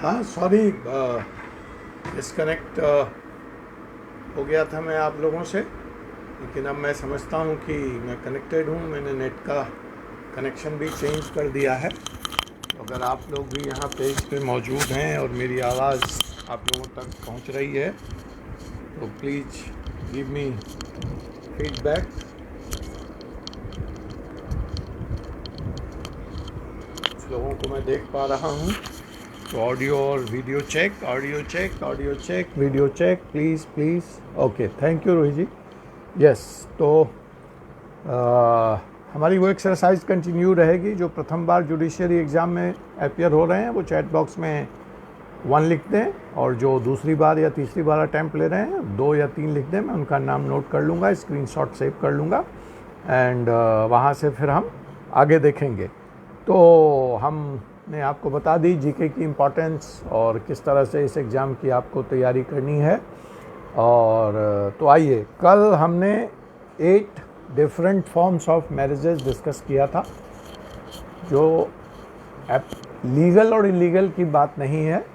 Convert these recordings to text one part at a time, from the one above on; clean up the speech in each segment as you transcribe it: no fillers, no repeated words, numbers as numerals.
हाँ sorry, disconnect हो गया था मैं आप लोगों से, लेकिन अब मैं समझता हूँ कि मैं कनेक्टेड हूँ। मैंने नेट का कनेक्शन भी चेंज कर दिया है। तो अगर आप लोग भी यहाँ पेज पे मौजूद हैं और मेरी आवाज़ आप लोगों तक पहुँच रही है तो प्लीज़ गिव मी फीडबैक। कुछ लोगों को मैं देख पा रहा हूँ, तो ऑडियो और video check, audio check, audio check, video check, please please. Okay, thank you Rohit ji. Yes, तो हमारी वो एक्सरसाइज कंटिन्यू रहेगी। जो प्रथम बार जुडिशरी एग्ज़ाम में अपियर हो रहे हैं वो चैट बॉक्स में 1 लिख दें, और जो दूसरी बार या तीसरी बार अटैम्प्ट ले रहे हैं 2 या 3 लिख दें। मैं उनका नाम नोट कर लूँगा, स्क्रीनशॉट सेव कर लूँगा, एंड वहाँ से फिर हम आगे देखेंगे। तो हमने आपको बता दी जीके की इम्पोर्टेंस और किस तरह से इस एग्ज़ाम की आपको तैयारी करनी है। और तो आइए, कल हमने 8 different forms of marriages discuss किया था। जो लीगल और इलीगल की बात नहीं है,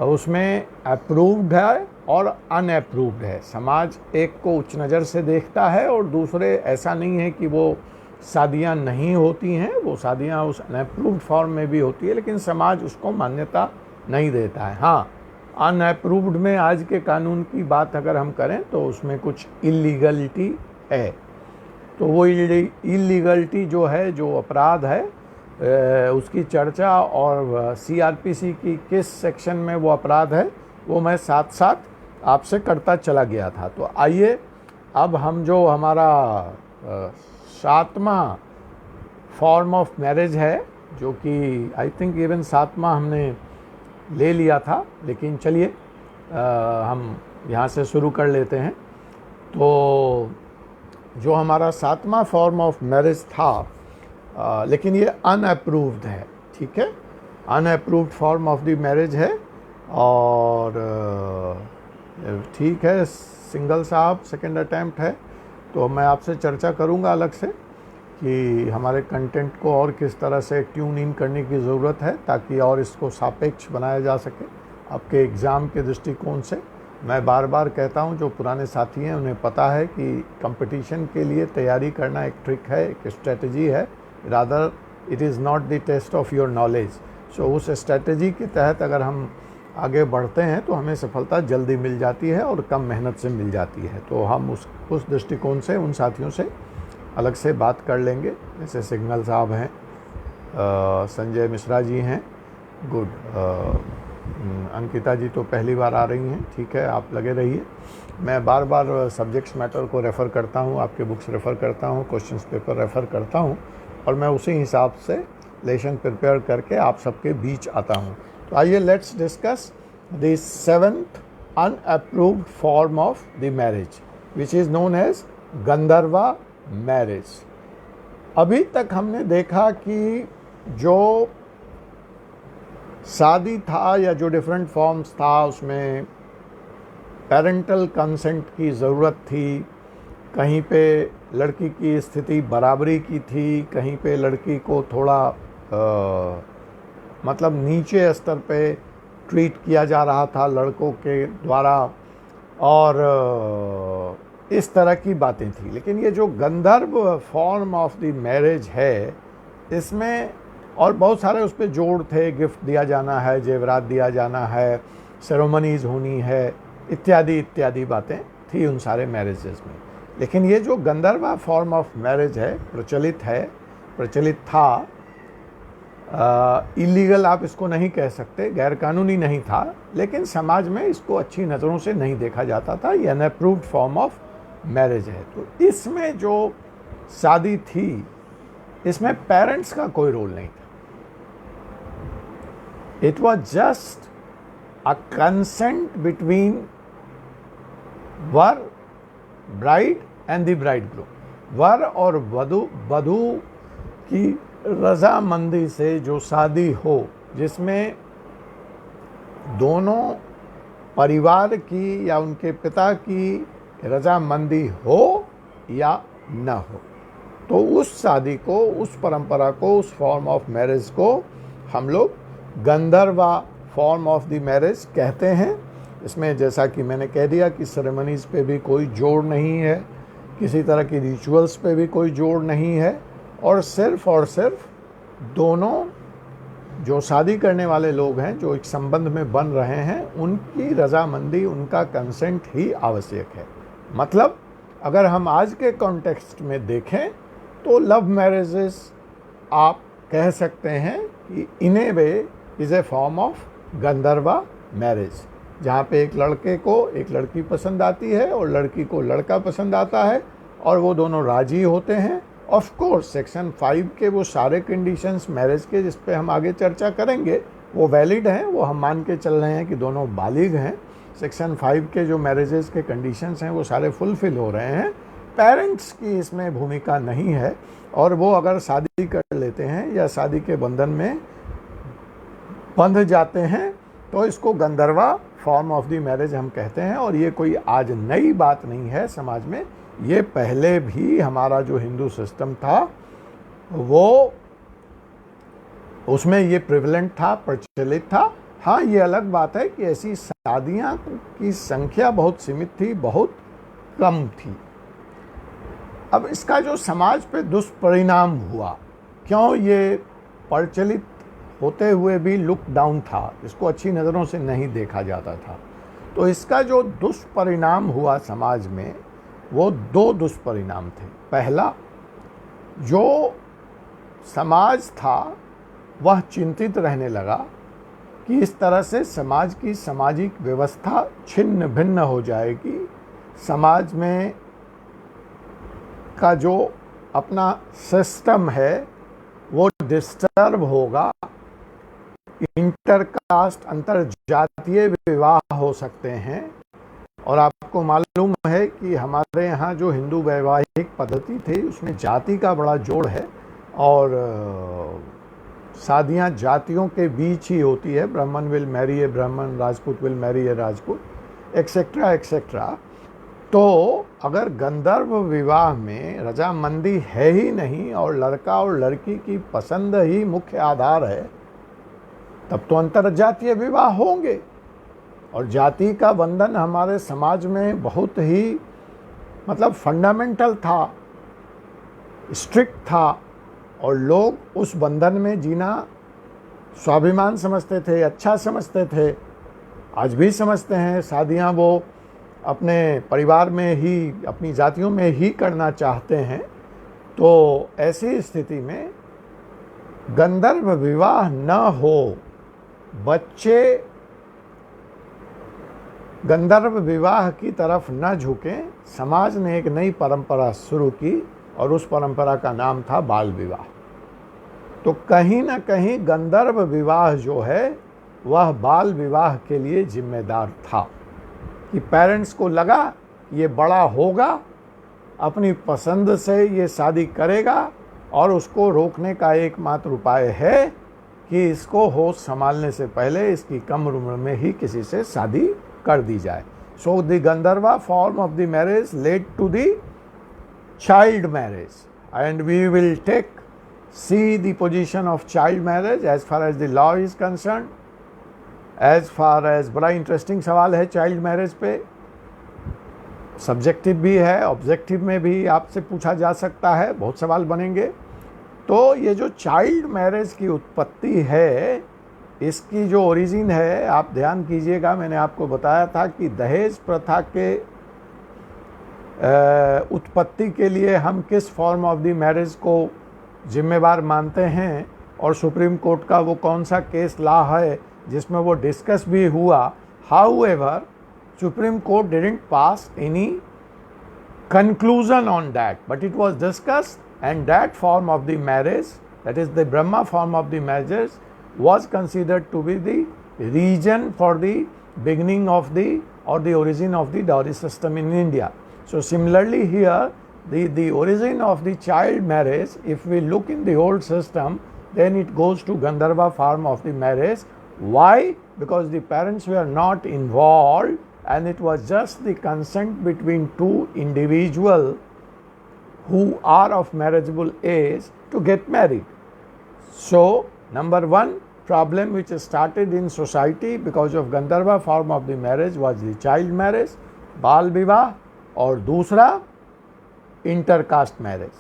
उसमें अप्रूव्ड है और अनअप्रूव्ड है। समाज एक को उच्च नज़र से देखता है और दूसरे, ऐसा नहीं है कि वो शादियां नहीं होती हैं, वो शादियां उस अनअप्रूव्ड फॉर्म में भी होती है, लेकिन समाज उसको मान्यता नहीं देता है। हाँ, अनअप्रूव्ड में आज के कानून की बात अगर हम करें तो उसमें कुछ इलीगलिटी है। तो वो इलीगलिटी जो है, जो अपराध है, उसकी चर्चा और सीआरपीसी की किस सेक्शन में वो अपराध है वो मैं साथ साथ आपसे करता चला गया था। तो आइए, अब हम जो हमारा 7वां फॉर्म ऑफ मैरिज है, जो कि आई थिंक इवन 7वां हमने ले लिया था, लेकिन चलिए हम यहाँ से शुरू कर लेते हैं। तो जो हमारा 7वां फॉर्म ऑफ मैरिज था, लेकिन ये अनअप्रूव्ड है, ठीक है, unapproved form of the marriage है। और ठीक है, सिंगल साहब सेकंड अटैम्प्ट है। तो मैं आपसे चर्चा करूंगा अलग से कि हमारे कंटेंट को और किस तरह से ट्यून इन करने की ज़रूरत है, ताकि और इसको सापेक्ष बनाया जा सके आपके एग्ज़ाम के दृष्टिकोण से। मैं बार बार कहता हूं, जो पुराने साथी हैं उन्हें पता है कि कंपटीशन के लिए तैयारी करना एक ट्रिक है, एक स्ट्रेटजी है, rather it is not the test of your knowledge. So उस स्ट्रेटजी के तहत अगर हम आगे बढ़ते हैं तो हमें सफलता जल्दी मिल जाती है और कम मेहनत से मिल जाती है। तो हम उस दृष्टिकोण से उन साथियों से अलग से बात कर लेंगे, जैसे सिग्नल साहब हैं, संजय मिश्रा जी हैं, गुड, अंकिता जी तो पहली बार आ रही हैं, ठीक है, आप लगे रहिए। मैं बार बार सब्जेक्ट्स मैटर को रेफ़र करता हूँ, आपके बुक्स रेफ़र करता हूँ, क्वेश्चंस पेपर रेफ़र करता हूँ, और मैं उसी हिसाब से लेसन प्रिपेयर करके आप सबके बीच आता हूँ। तो आइए, let's discuss the 7th unapproved form of the marriage which is known as Gandharva marriage. अभी तक हमने देखा कि जो शादी था या जो डिफरेंट फॉर्म्स था, उसमें पेरेंटल कंसेंट की ज़रूरत थी। कहीं पे लड़की की स्थिति बराबरी की थी, कहीं पे लड़की को थोड़ा मतलब नीचे स्तर पे ट्रीट किया जा रहा था लड़कों के द्वारा, और इस तरह की बातें थी। लेकिन ये जो गंधर्व फॉर्म ऑफ द मैरिज है, इसमें और बहुत सारे उस पर जोड़ थे, गिफ्ट दिया जाना है, जेवरात दिया जाना है, सेरेमनीज़ होनी है, इत्यादि इत्यादि बातें थी उन सारे मैरिजेस में। लेकिन ये जो गंधर्वा फॉर्म ऑफ मैरिज है, प्रचलित था, इलीगल आप इसको नहीं कह सकते, गैर कानूनी नहीं था, लेकिन समाज में इसको अच्छी नज़रों से नहीं देखा जाता था। ये अनअप्रूव्ड फॉर्म ऑफ मैरिज है। तो इसमें जो शादी थी, इसमें पेरेंट्स का कोई रोल नहीं था। It was just a consent between वर, ब्राइड एंड द ब्राइडग्रूम। वर और वधू की रजामंदी से जो शादी हो, जिसमें दोनों परिवार की या उनके पिता की रजामंदी हो या न हो, तो उस शादी को, उस परंपरा को, उस फॉर्म ऑफ मैरिज को हम लोग Gandharva form of the marriage कहते हैं। इसमें जैसा कि मैंने कह दिया कि सेरेमनीज़ पे भी कोई जोड़ नहीं है, किसी तरह की रिचुअल्स पे भी कोई जोड़ नहीं है, और सिर्फ दोनों जो शादी करने वाले लोग हैं, जो एक संबंध में बन रहे हैं, उनकी रजामंदी, उनका कंसेंट ही आवश्यक है। मतलब अगर हम आज के कॉन्टेक्स्ट में देखें तो लव मैरिजेस आप कह सकते हैं कि in a way is a form of Gandharva marriage, जहाँ पे एक लड़के को एक लड़की पसंद आती है और लड़की को लड़का पसंद आता है और वो दोनों राजी होते हैं। ऑफ कोर्स सेक्शन 5 के वो सारे कंडीशंस मैरिज के, जिस पे हम आगे चर्चा करेंगे, वो वैलिड हैं, वो हम मान के चल रहे हैं कि दोनों बालिग हैं। सेक्शन 5 के जो मैरिजेस के कंडीशंस हैं वो सारे फुलफिल हो रहे हैं। पेरेंट्स की इसमें भूमिका नहीं है, और वो अगर शादी कर लेते हैं या शादी के बंधन में बंध जाते हैं तो इसको Gandharva form of the marriage हम कहते हैं। और ये कोई आज नई बात नहीं है समाज में, ये पहले भी हमारा जो हिंदू सिस्टम था वो उसमें ये प्रिवलेंट था, प्रचलित था। हाँ, ये अलग बात है कि ऐसी शादियां की संख्या बहुत सीमित थी, बहुत कम थी। अब इसका जो समाज पे दुष्परिणाम हुआ, क्यों ये प्रचलित होते हुए भी लुक डाउन था, इसको अच्छी नज़रों से नहीं देखा जाता था, तो इसका जो दुष्परिणाम हुआ समाज में, वो दो दुष्परिणाम थे। पहला, जो समाज था वह चिंतित रहने लगा कि इस तरह से समाज की सामाजिक व्यवस्था छिन्न भिन्न हो जाएगी, समाज में का जो अपना सिस्टम है वो डिस्टर्ब होगा, इंटरकास्ट अंतर जातीय विवाह हो सकते हैं। और आपको मालूम है कि हमारे यहाँ जो हिंदू वैवाहिक पद्धति थी उसमें जाति का बड़ा जोड़ है, और शादियाँ जातियों के बीच ही होती है। ब्राह्मण विल मैरी ए ब्राह्मण, Rajput will marry A Rajput, etcetera etcetera. तो अगर गंधर्व विवाह में रजामंदी है ही नहीं और लड़का और लड़की की पसंद ही मुख्य आधार है, तब तो अंतरजातीय विवाह होंगे। और जाति का बंधन हमारे समाज में बहुत ही मतलब फंडामेंटल था, स्ट्रिक्ट था, और लोग उस बंधन में जीना स्वाभिमान समझते थे, अच्छा समझते थे, आज भी समझते हैं। शादियां वो अपने परिवार में ही, अपनी जातियों में ही करना चाहते हैं। तो ऐसी स्थिति में गंधर्व विवाह न हो, बच्चे गंधर्व विवाह की तरफ न झुकें, समाज ने एक नई परंपरा शुरू की और उस परंपरा का नाम था बाल विवाह। तो कहीं ना कहीं गंधर्व विवाह जो है वह बाल विवाह के लिए जिम्मेदार था, कि पेरेंट्स को लगा ये बड़ा होगा, अपनी पसंद से ये शादी करेगा, और उसको रोकने का एकमात्र उपाय है कि इसको होश संभालने से पहले इसकी कम उम्र में ही किसी से शादी कर दी जाए। So the Gandharva form of the marriage led to the child marriage, and we will see the position of child marriage as far as the law is concerned. as far as बड़ा इंटरेस्टिंग सवाल है child marriage पे, subjective भी है, objective में भी आपसे पूछा जा सकता है, बहुत सवाल बनेंगे। तो ये जो चाइल्ड मैरिज की उत्पत्ति है, इसकी जो ओरिजिन है, आप ध्यान कीजिएगा, मैंने आपको बताया था कि दहेज प्रथा के उत्पत्ति के लिए हम किस फॉर्म ऑफ द मैरिज को जिम्मेवार मानते हैं, और सुप्रीम कोर्ट का वो कौन सा केस लॉ है जिसमें वो डिस्कस भी हुआ। However supreme court didn't pass any conclusion on that, but it was discussed, and that form of the marriage, that is the Brahma form of the marriage, was considered to be the reason for the beginning of the or the origin of the dowry system in India. So similarly here, the origin of the child marriage, if we look in the old system, then it goes to Gandharva form of the marriage. Why? Because the parents were not involved, and it was just the consent between two individuals who are of marriageable age to get married. So number one, problem which started in society because of Gandharva form of the marriage was the child marriage, बाल विवाह, और दूसरा intercaste marriage,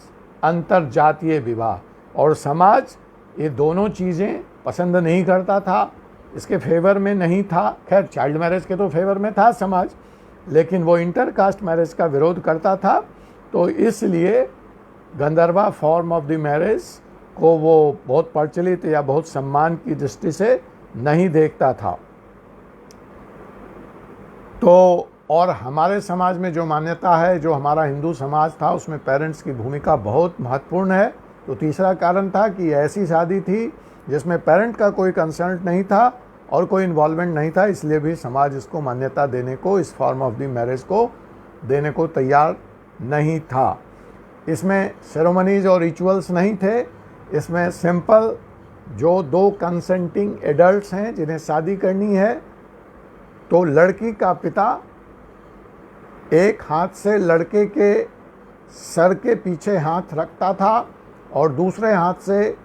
अंतर जातीय विवाह। और समाज ये दोनों चीज़ें पसंद नहीं करता था, इसके फेवर में नहीं था। खैर चाइल्ड मैरिज के तो फेवर में था समाज, लेकिन वो इंटरकास्ट मैरिज का विरोध करता था। तो इसलिए Gandharva form of the marriage को वो बहुत प्रचलित या बहुत सम्मान की दृष्टि से नहीं देखता था। तो और हमारे समाज में जो मान्यता है, जो हमारा हिंदू समाज था, उसमें पेरेंट्स की भूमिका बहुत महत्वपूर्ण है। तो तीसरा कारण था कि ऐसी शादी थी जिसमें पेरेंट का कोई कंसर्न नहीं था और कोई इन्वॉल्वमेंट नहीं था, इसलिए भी समाज इसको मान्यता देने को, इस फॉर्म ऑफ द मैरिज को देने को तैयार नहीं था। इसमें सेरेमनीज और रिचुअल्स नहीं थे, इसमें सिंपल जो दो कंसेंटिंग एडल्ट्स हैं जिन्हें शादी करनी है, तो लड़की का पिता एक हाथ से लड़के के सर के पीछे हाथ रखता था और दूसरे हाथ से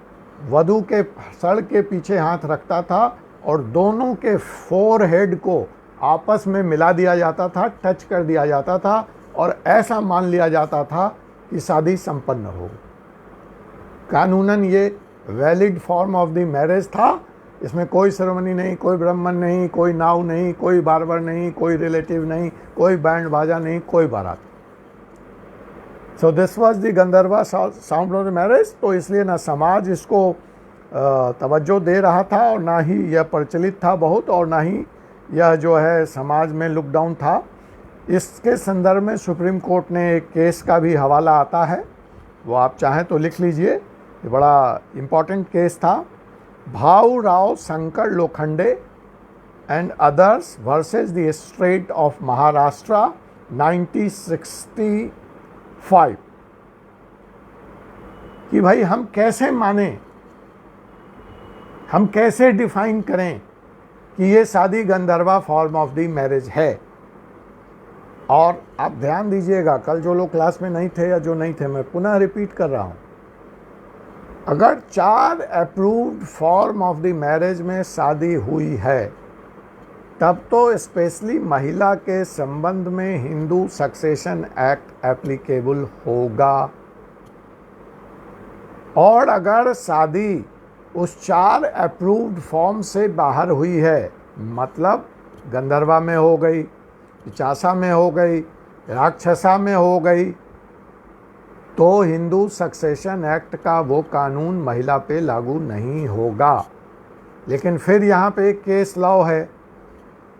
वधू के सर के पीछे हाथ रखता था और दोनों के फोरहेड को आपस में मिला दिया जाता था, टच कर दिया जाता था और ऐसा मान लिया जाता था कि शादी संपन्न हो। कानूनन ये valid form of the marriage था। इसमें कोई सेरेमनी नहीं, कोई ब्राह्मण नहीं, कोई नाव नहीं, कोई बार्बर नहीं, कोई रिलेटिव नहीं, कोई बैंड बाजा नहीं, कोई बारात। So this was the Gandharva sound of the marriage. तो इसलिए ना समाज इसको तवज्जो दे रहा था और ना ही यह प्रचलित था बहुत, और ना ही यह जो है समाज में लुक डाउन था। इसके संदर्भ में सुप्रीम कोर्ट ने एक केस का भी हवाला आता है, वो आप चाहें तो लिख लीजिए, ये बड़ा इम्पॉर्टेंट केस था। भाऊ Rao Shankar Lokhande and others versus the state of Maharashtra 1965। कि भाई हम कैसे माने, हम कैसे डिफाइन करें कि ये शादी Gandharva form of the marriage है। और आप ध्यान दीजिएगा, कल जो लोग क्लास में नहीं थे या जो नहीं थे, मैं पुनः रिपीट कर रहा हूं, अगर 4 approved form of the marriage में शादी हुई है, तब तो स्पेशली महिला के संबंध में हिंदू सक्सेशन एक्ट एप्लीकेबल होगा। और अगर शादी उस 4 अप्रूव्ड फॉर्म से बाहर हुई है, मतलब गंधर्वा में हो गई, पिचासा में हो गई, राक्षसा में हो गई, तो हिंदू सक्सेशन एक्ट का वो कानून महिला पे लागू नहीं होगा। लेकिन फिर यहाँ पे एक केस लॉ है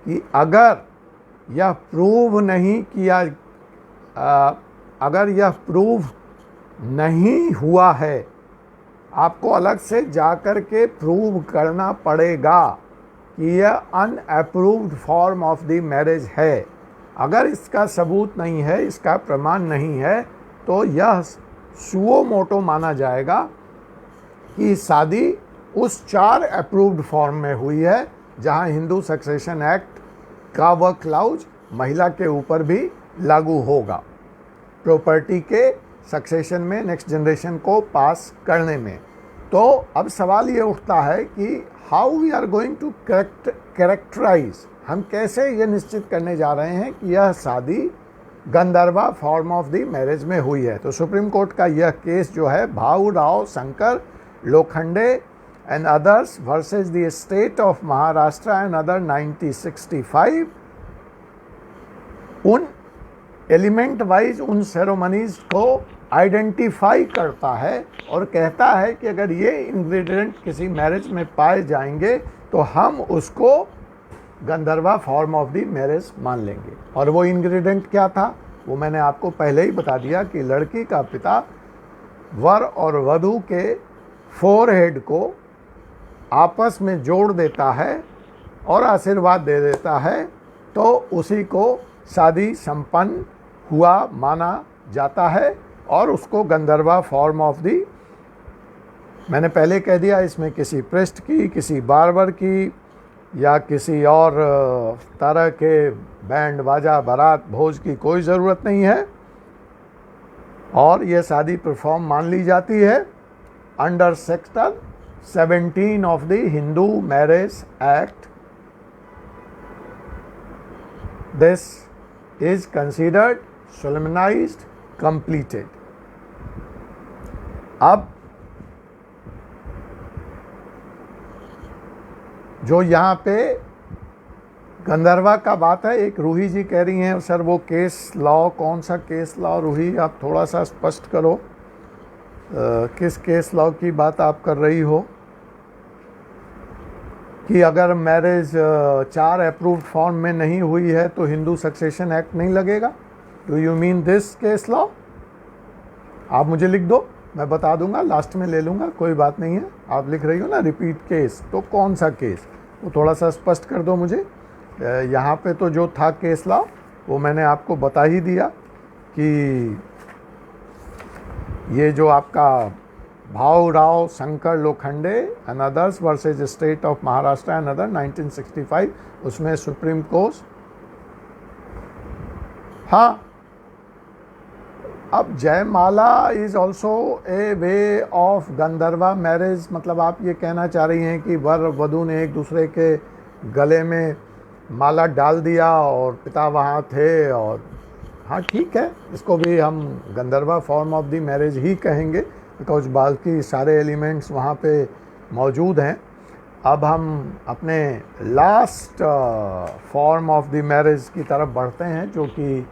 कि अगर यह प्रूव नहीं किया, अगर यह प्रूव नहीं हुआ है, आपको अलग से जाकर के प्रूव करना पड़ेगा कि यह unapproved form of the marriage है। अगर इसका सबूत नहीं है, इसका प्रमाण नहीं है, तो यह सुओ मोटो माना जाएगा कि शादी उस 4 अप्रूव्ड फॉर्म में हुई है, जहां हिंदू सक्सेशन एक्ट का वह क्लाउज महिला के ऊपर भी लागू होगा, प्रॉपर्टी के सक्सेशन में, नेक्स्ट जनरेशन को पास करने में। तो अब सवाल ये उठता है कि how we are going to characterise, हम कैसे ये निश्चित करने जा रहे हैं कि यह शादी Gandharva form of the marriage में हुई है। तो सुप्रीम कोर्ट का यह केस जो है, भाऊ Rao Shankar Lokhande and others versus the state of Maharashtra and other 1965, उन एलिमेंट वाइज उन सेरेमनीज को आइडेंटिफाई करता है और कहता है कि अगर ये इंग्रेडिएंट किसी मैरिज में पाए जाएंगे तो हम उसको Gandharva form of the marriage मान लेंगे। और वो इंग्रेडिएंट क्या था, वो मैंने आपको पहले ही बता दिया कि लड़की का पिता वर और वधू के फोरहेड को आपस में जोड़ देता है और आशीर्वाद दे देता है, तो उसी को शादी संपन्न हुआ माना जाता है और उसको गंधर्वा फॉर्म ऑफ दी, मैंने पहले कह दिया, इसमें किसी प्रेस्ट की, किसी बार्बर की या किसी और तरह के बैंड बाजा बारात भोज की कोई ज़रूरत नहीं है। और ये शादी परफॉर्म मान ली जाती है under section 17 of the Hindu Marriage Act, this is considered solemnized, completed. अब जो यहाँ पे गंधर्वा का बात है, एक रूही जी कह रही हैं सर वो केस लॉ, कौन सा केस लॉ? रूही आप थोड़ा सा स्पष्ट करो, किस केस लॉ की बात आप कर रही हो? कि अगर मैरिज 4 अप्रूव्ड फॉर्म में नहीं हुई है तो हिंदू सक्सेशन एक्ट नहीं लगेगा? Do you mean this case law? आप मुझे लिख दो, मैं बता दूंगा, लास्ट में ले लूँगा, कोई बात नहीं है। आप लिख रही हो ना रिपीट केस, तो कौन सा केस, वो थोड़ा सा स्पष्ट कर दो मुझे। यहाँ पे तो जो था केस लॉ वो मैंने आपको बता ही दिया कि ये जो आपका Bhaurao Shankar Lokhande and others versus state of Maharashtra and other 1965, उसमें सुप्रीम कोर्ट, हाँ, अब जयमाला is also a way of Gandharva marriage, मतलब आप ये कहना चाह रही हैं कि वर वधू ने एक दूसरे के गले में माला डाल दिया और पिता वहाँ थे, और हाँ ठीक है, इसको भी हम Gandharva form of the marriage ही कहेंगे बिकॉज बाकी सारे एलिमेंट्स वहाँ पे मौजूद हैं। अब हम अपने last form of the marriage की तरफ बढ़ते हैं, जो कि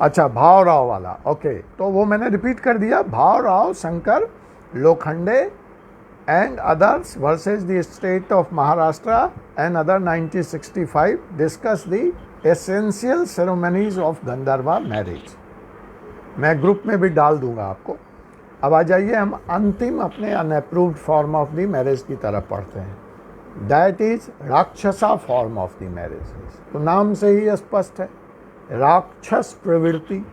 अच्छा भावराव वाला, ओके, तो वो मैंने रिपीट कर दिया। Bhaurao Shankar Lokhande and others versus the state of Maharashtra and other 1965 discuss the essential ceremonies of Gandharva marriage. मैं ग्रुप में भी डाल दूंगा आपको। अब आ जाइए हम अंतिम अपने unapproved form of the marriage की तरफ पढ़ते हैं, that is Rakshasa form of the marriage. तो नाम से ही स्पष्ट है, राक्षस प्रवृत्ति,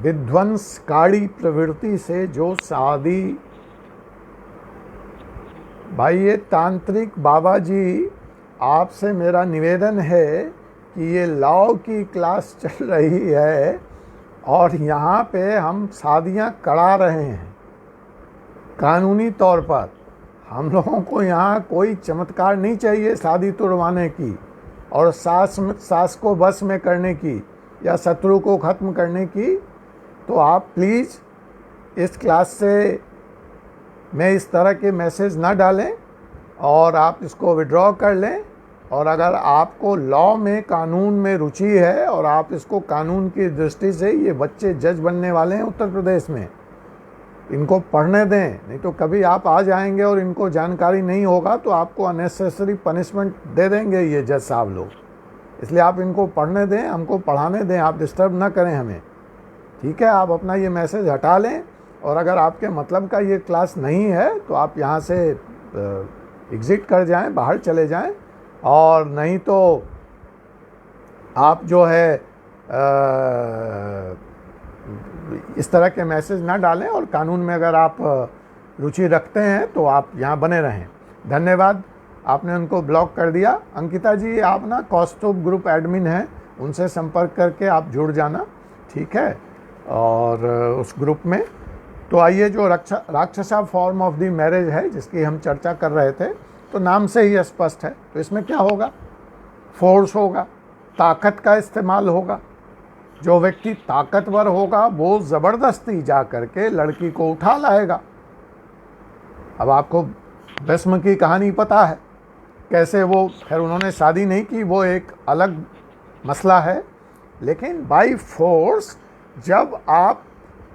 विध्वंसकारी प्रवृत्ति से जो शादी। भाई ये तांत्रिक बाबा जी, आपसे मेरा निवेदन है कि ये लॉ की क्लास चल रही है और यहाँ पे हम शादियाँ करा रहे हैं कानूनी तौर पर। हम लोगों को यहाँ कोई चमत्कार नहीं चाहिए शादी तुड़वाने की और सास को बस में करने की या शत्रु को ख़त्म करने की। तो आप प्लीज़ इस क्लास से में इस तरह के मैसेज ना डालें और आप इसको विड्रॉ कर लें। और अगर आपको लॉ में, कानून में रुचि है और आप इसको कानून की दृष्टि से, ये बच्चे जज बनने वाले हैं उत्तर प्रदेश में, इनको पढ़ने दें, नहीं तो कभी आप आ जाएंगे और इनको जानकारी नहीं होगा तो आपको अननेसेसरी पनिशमेंट दे देंगे ये जज साहब लोग। इसलिए आप इनको पढ़ने दें, हमको पढ़ाने दें, आप डिस्टर्ब ना करें हमें, ठीक है? आप अपना ये मैसेज हटा लें और अगर आपके मतलब का ये क्लास नहीं है तो आप यहाँ से एग्ज़िट कर जाएं, बाहर चले जाएं, और नहीं तो आप जो है इस तरह के मैसेज ना डालें और कानून में अगर आप रुचि रखते हैं तो आप यहाँ बने रहें। धन्यवाद, आपने उनको ब्लॉक कर दिया। अंकिता जी, आप ना कौस्तुभ ग्रुप एडमिन हैं, उनसे संपर्क करके आप जुड़ जाना, ठीक है? और उस ग्रुप में तो आइए, जो राक्षसा फॉर्म ऑफ द मैरिज है जिसकी हम चर्चा कर रहे थे, तो नाम से ही स्पष्ट है। तो इसमें क्या होगा? फोर्स होगा, ताकत का इस्तेमाल होगा। जो व्यक्ति ताकतवर होगा वो ज़बरदस्ती जा करके लड़की को उठा लाएगा। अब आपको भस्म की कहानी पता है, कैसे वो, खैर उन्होंने शादी नहीं की, वो एक अलग मसला है, लेकिन बाय फोर्स जब आप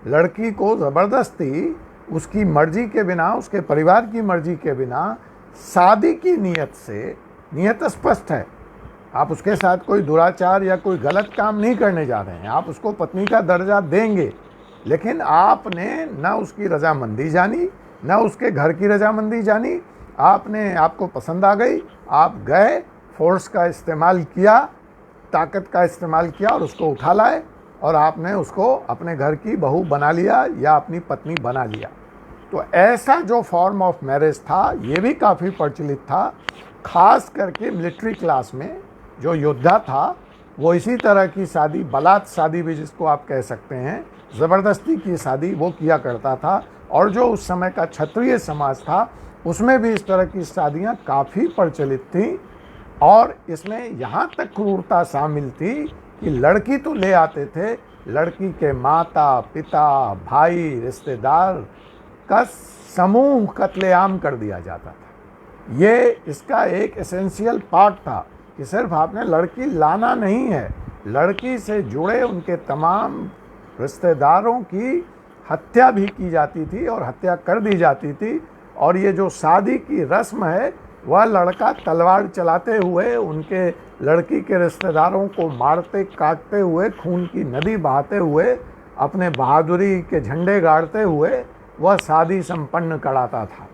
लड़की को ज़बरदस्ती उसकी मर्जी के बिना, उसके परिवार की मर्जी के बिना शादी की नीयत से, नीयत स्पष्ट है, आप उसके साथ कोई दुराचार या कोई गलत काम नहीं करने जा रहे हैं, आप उसको पत्नी का दर्जा देंगे, लेकिन आपने ना उसकी रजामंदी जानी, ना उसके घर की रजामंदी जानी, आपको पसंद आ गई, आप गए, फोर्स का इस्तेमाल किया, ताकत का इस्तेमाल किया और उसको उठा लाए और आपने उसको अपने घर की बहू बना लिया या अपनी पत्नी बना लिया। तो ऐसा जो फॉर्म ऑफ मैरिज था ये भी काफ़ी प्रचलित था, खास करके मिलिट्री क्लास में जो योद्धा था वो इसी तरह की शादी, बलात शादी भी जिसको आप कह सकते हैं, ज़बरदस्ती की शादी वो किया करता था। और जो उस समय का क्षत्रिय समाज था उसमें भी इस तरह की शादियां काफ़ी प्रचलित थीं। और इसमें यहाँ तक क्रूरता शामिल थी कि लड़की तो ले आते थे, लड़की के माता पिता भाई रिश्तेदार का समूह कत्लेआम कर दिया जाता था। ये इसका एक एसेंशियल पार्ट था कि सिर्फ आपने लड़की लाना नहीं है, लड़की से जुड़े उनके तमाम रिश्तेदारों की हत्या भी की जाती थी और हत्या कर दी जाती थी। और ये जो शादी की रस्म है वह लड़का तलवार चलाते हुए उनके लड़की के रिश्तेदारों को मारते काटते हुए खून की नदी बहाते हुए अपने बहादुरी के झंडे गाड़ते हुए वह शादी संपन्न कराता था।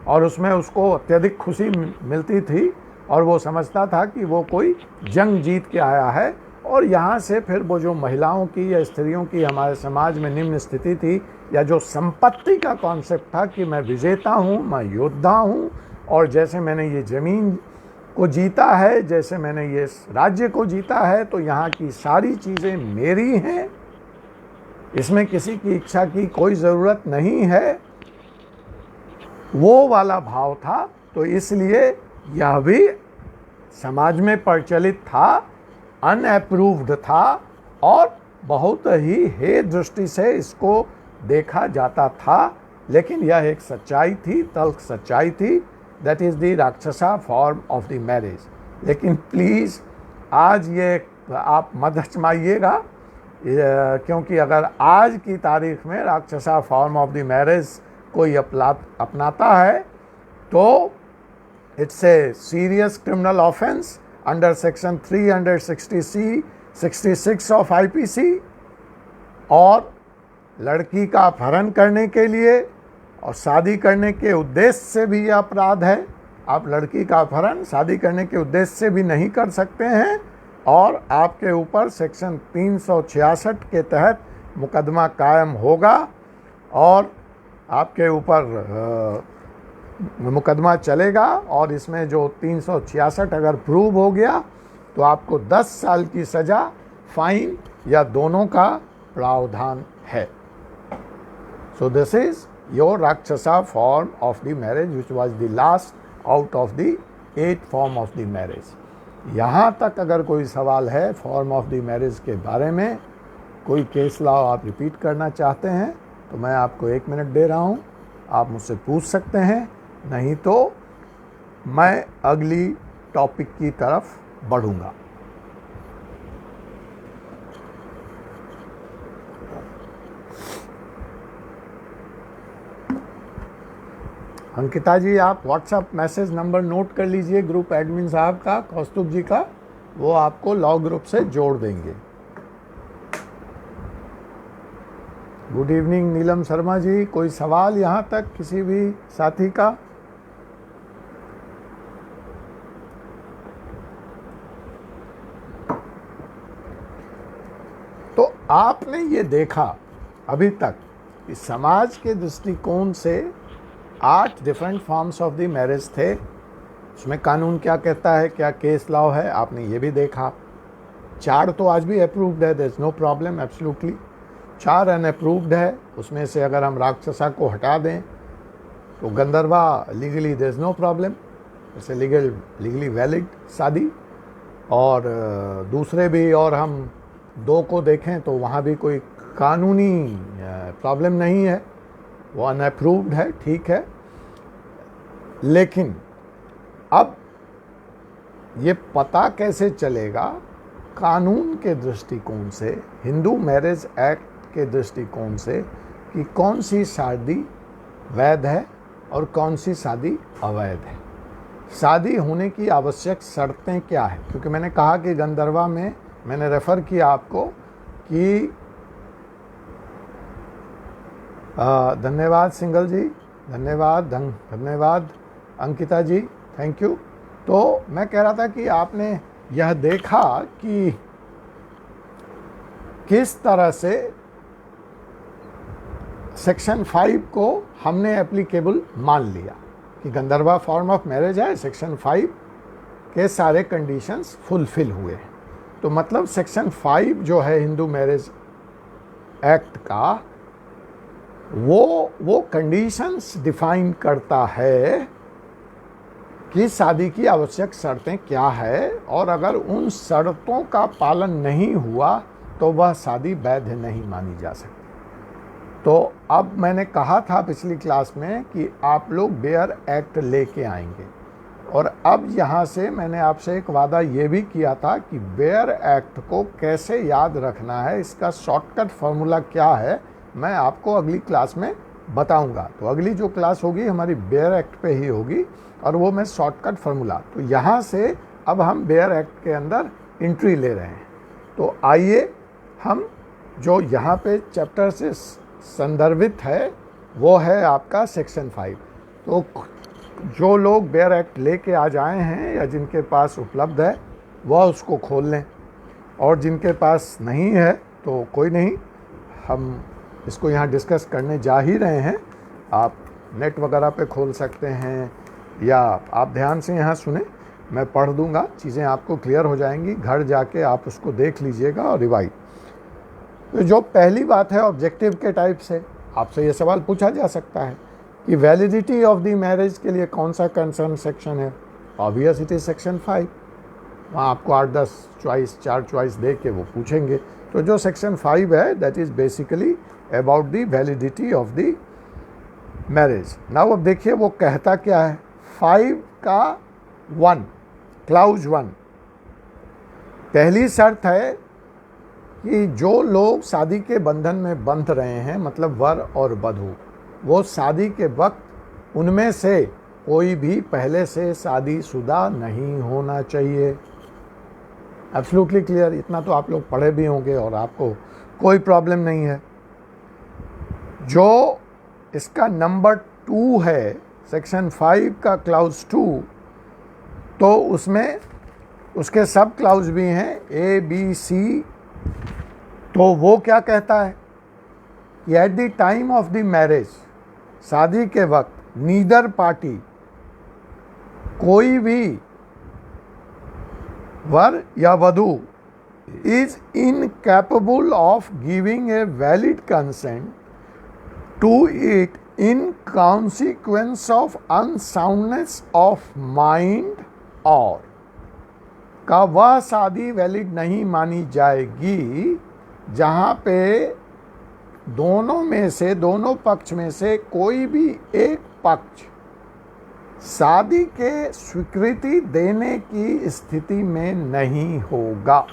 और उसमें उसको अत्यधिक खुशी मिलती थी और वो समझता था कि वो कोई जंग जीत के आया है। और यहाँ से फिर वो जो महिलाओं की या स्त्रियों की हमारे समाज में निम्न स्थिति थी, या जो संपत्ति का कॉन्सेप्ट था कि मैं विजेता हूँ, मैं योद्धा हूँ, और जैसे मैंने ये ज़मीन को जीता है, जैसे मैंने ये राज्य को जीता है, तो यहाँ की सारी चीज़ें मेरी हैं, इसमें किसी की इच्छा की कोई ज़रूरत नहीं है, वो वाला भाव था। तो इसलिए यह भी समाज में प्रचलित था, अनअप्रूव्ड था और बहुत ही हे दृष्टि से इसको देखा जाता था। लेकिन यह एक सच्चाई थी, तल्ख सच्चाई थी, that is the Rakshasa form of the marriage. लेकिन प्लीज़ आज ये आप मत हचमाइएगा, क्योंकि अगर आज की तारीख में राक्षसा फॉर्म ऑफ द मैरिज कोई अपनाता है तो it's a serious criminal offence under section 360C-66 of IPC। और लड़की का अपहरण करने के लिए और शादी करने के उद्देश्य से भी यह अपराध है। आप लड़की का अपहरण शादी करने के उद्देश्य से भी नहीं कर सकते हैं, और आपके ऊपर सेक्शन 366 के तहत मुकदमा कायम होगा और आपके ऊपर मुकदमा चलेगा। और इसमें जो 366 अगर प्रूव हो गया तो आपको 10 साल की सज़ा, फाइन या दोनों का प्रावधान है। So this is your Rakshasa form of the marriage, which was the last out of the 8 form of the marriage. यहाँ तक अगर कोई सवाल है फॉर्म ऑफ द मैरिज के बारे में, कोई केस लॉ आप रिपीट करना चाहते हैं तो मैं आपको 1 मिनट दे रहा हूँ, आप मुझसे पूछ सकते हैं, नहीं तो मैं अगली टॉपिक की तरफ बढ़ूँगा। अंकिता जी, आप व्हाट्सएप मैसेज नंबर नोट कर लीजिए ग्रुप एडमिन साहब का, कौस्तुभ जी का, वो आपको लॉ ग्रुप से जोड़ देंगे। गुड इवनिंग नीलम शर्मा जी, कोई सवाल यहाँ तक किसी भी साथी का? तो आपने ये देखा अभी तक कि समाज के दृष्टिकोण से 8 different forms of the marriage थे। उसमें कानून क्या कहता है, क्या केस लॉ है, आपने ये भी देखा। 4 तो आज भी अप्रूव्ड है, there is no problem, absolutely. 4 unapproved है, उसमें से अगर हम राक्षसा को हटा दें तो Gandharva legally there is no problem, it's legally valid शादी। और दूसरे भी, और हम 2 को देखें तो वहाँ भी कोई कानूनी प्रॉब्लम नहीं है, वो अनअप्रूव्ड है, ठीक है। लेकिन अब ये पता कैसे चलेगा कानून के दृष्टिकोण से, हिंदू मैरिज एक्ट के दृष्टिकोण से, कि कौन सी शादी वैध है और कौन सी शादी अवैध है? शादी होने की आवश्यक शर्तें क्या है? क्योंकि मैंने कहा कि गंधर्वा में मैंने रेफ़र किया आपको कि धन्यवाद सिंगल जी, धन्यवाद अंकिता जी, थैंक यू। तो मैं कह रहा था कि आपने यह देखा कि किस तरह से सेक्शन 5 को हमने एप्लीकेबल मान लिया कि गंधर्वा फॉर्म ऑफ मैरिज है, सेक्शन 5 के सारे कंडीशंस फुलफिल हुए हैं। तो मतलब सेक्शन 5 जो है हिंदू मैरिज एक्ट का वो कंडीशंस डिफाइन करता है कि शादी की आवश्यक शर्तें क्या है, और अगर उन शर्तों का पालन नहीं हुआ तो वह शादी वैध नहीं मानी जा सकती। तो अब मैंने कहा था पिछली क्लास में कि आप लोग बेयर एक्ट लेके आएंगे, और अब यहाँ से मैंने आपसे एक वादा ये भी किया था कि बेयर एक्ट को कैसे याद रखना है, इसका शॉर्टकट फार्मूला क्या है, मैं आपको अगली क्लास में बताऊंगा। तो अगली जो क्लास होगी हमारी बेयर एक्ट पे ही होगी, और वो मैं शॉर्टकट फार्मूला। तो यहाँ से अब हम बेयर एक्ट के अंदर एंट्री ले रहे हैं। तो आइए हम जो यहाँ पे चैप्टर से संदर्भित है वो है आपका सेक्शन 5। तो जो लोग बेयर एक्ट लेके आ जाए हैं या जिनके पास उपलब्ध है वह उसको खोल लें, और जिनके पास नहीं है तो कोई नहीं, हम इसको यहाँ डिस्कस करने जा ही रहे हैं। आप नेट वगैरह पे खोल सकते हैं, या आप ध्यान से यहाँ सुने, मैं पढ़ दूंगा, चीज़ें आपको क्लियर हो जाएंगी, घर जाके आप उसको देख लीजिएगा और रिवाइज। तो जो पहली बात है ऑब्जेक्टिव के टाइप से आपसे ये सवाल पूछा जा सकता है कि वैलिडिटी ऑफ द मैरिज के लिए कौन सा कंसर्न सेक्शन है। Obvious it is section 5। वहाँ आपको 8-10 चॉइस, 4 चॉइस दे के वो पूछेंगे। तो जो सेक्शन 5 है that is basically about the validity of the marriage. Now अब देखिए वो कहता क्या है। 5 का 1, क्लाउज 1, पहली शर्त है कि जो लोग शादी के बंधन में बंध रहे हैं, मतलब वर और वधू, वो शादी के वक्त उनमें से कोई भी पहले से शादीशुदा नहीं होना चाहिए। एब्सोल्युटली क्लियर, इतना तो आप लोग पढ़े भी होंगे और आपको कोई प्रॉब्लम नहीं है। जो इसका नंबर 2 है, सेक्शन 5 का क्लाउज 2, तो उसमें उसके सब क्लाउज भी हैं A, B, C। तो वो क्या कहता है कि at the time of the marriage, शादी के वक्त, नीदर पार्टी, कोई भी वर या वधू is incapable of giving a valid consent to it in consequence of unsoundness of mind, और का वह शादी वैलिड नहीं मानी जाएगी जहाँ पे दोनों पक्ष में से कोई भी एक पक्ष शादी के स्वीकृति देने की स्थिति में नहीं होगा।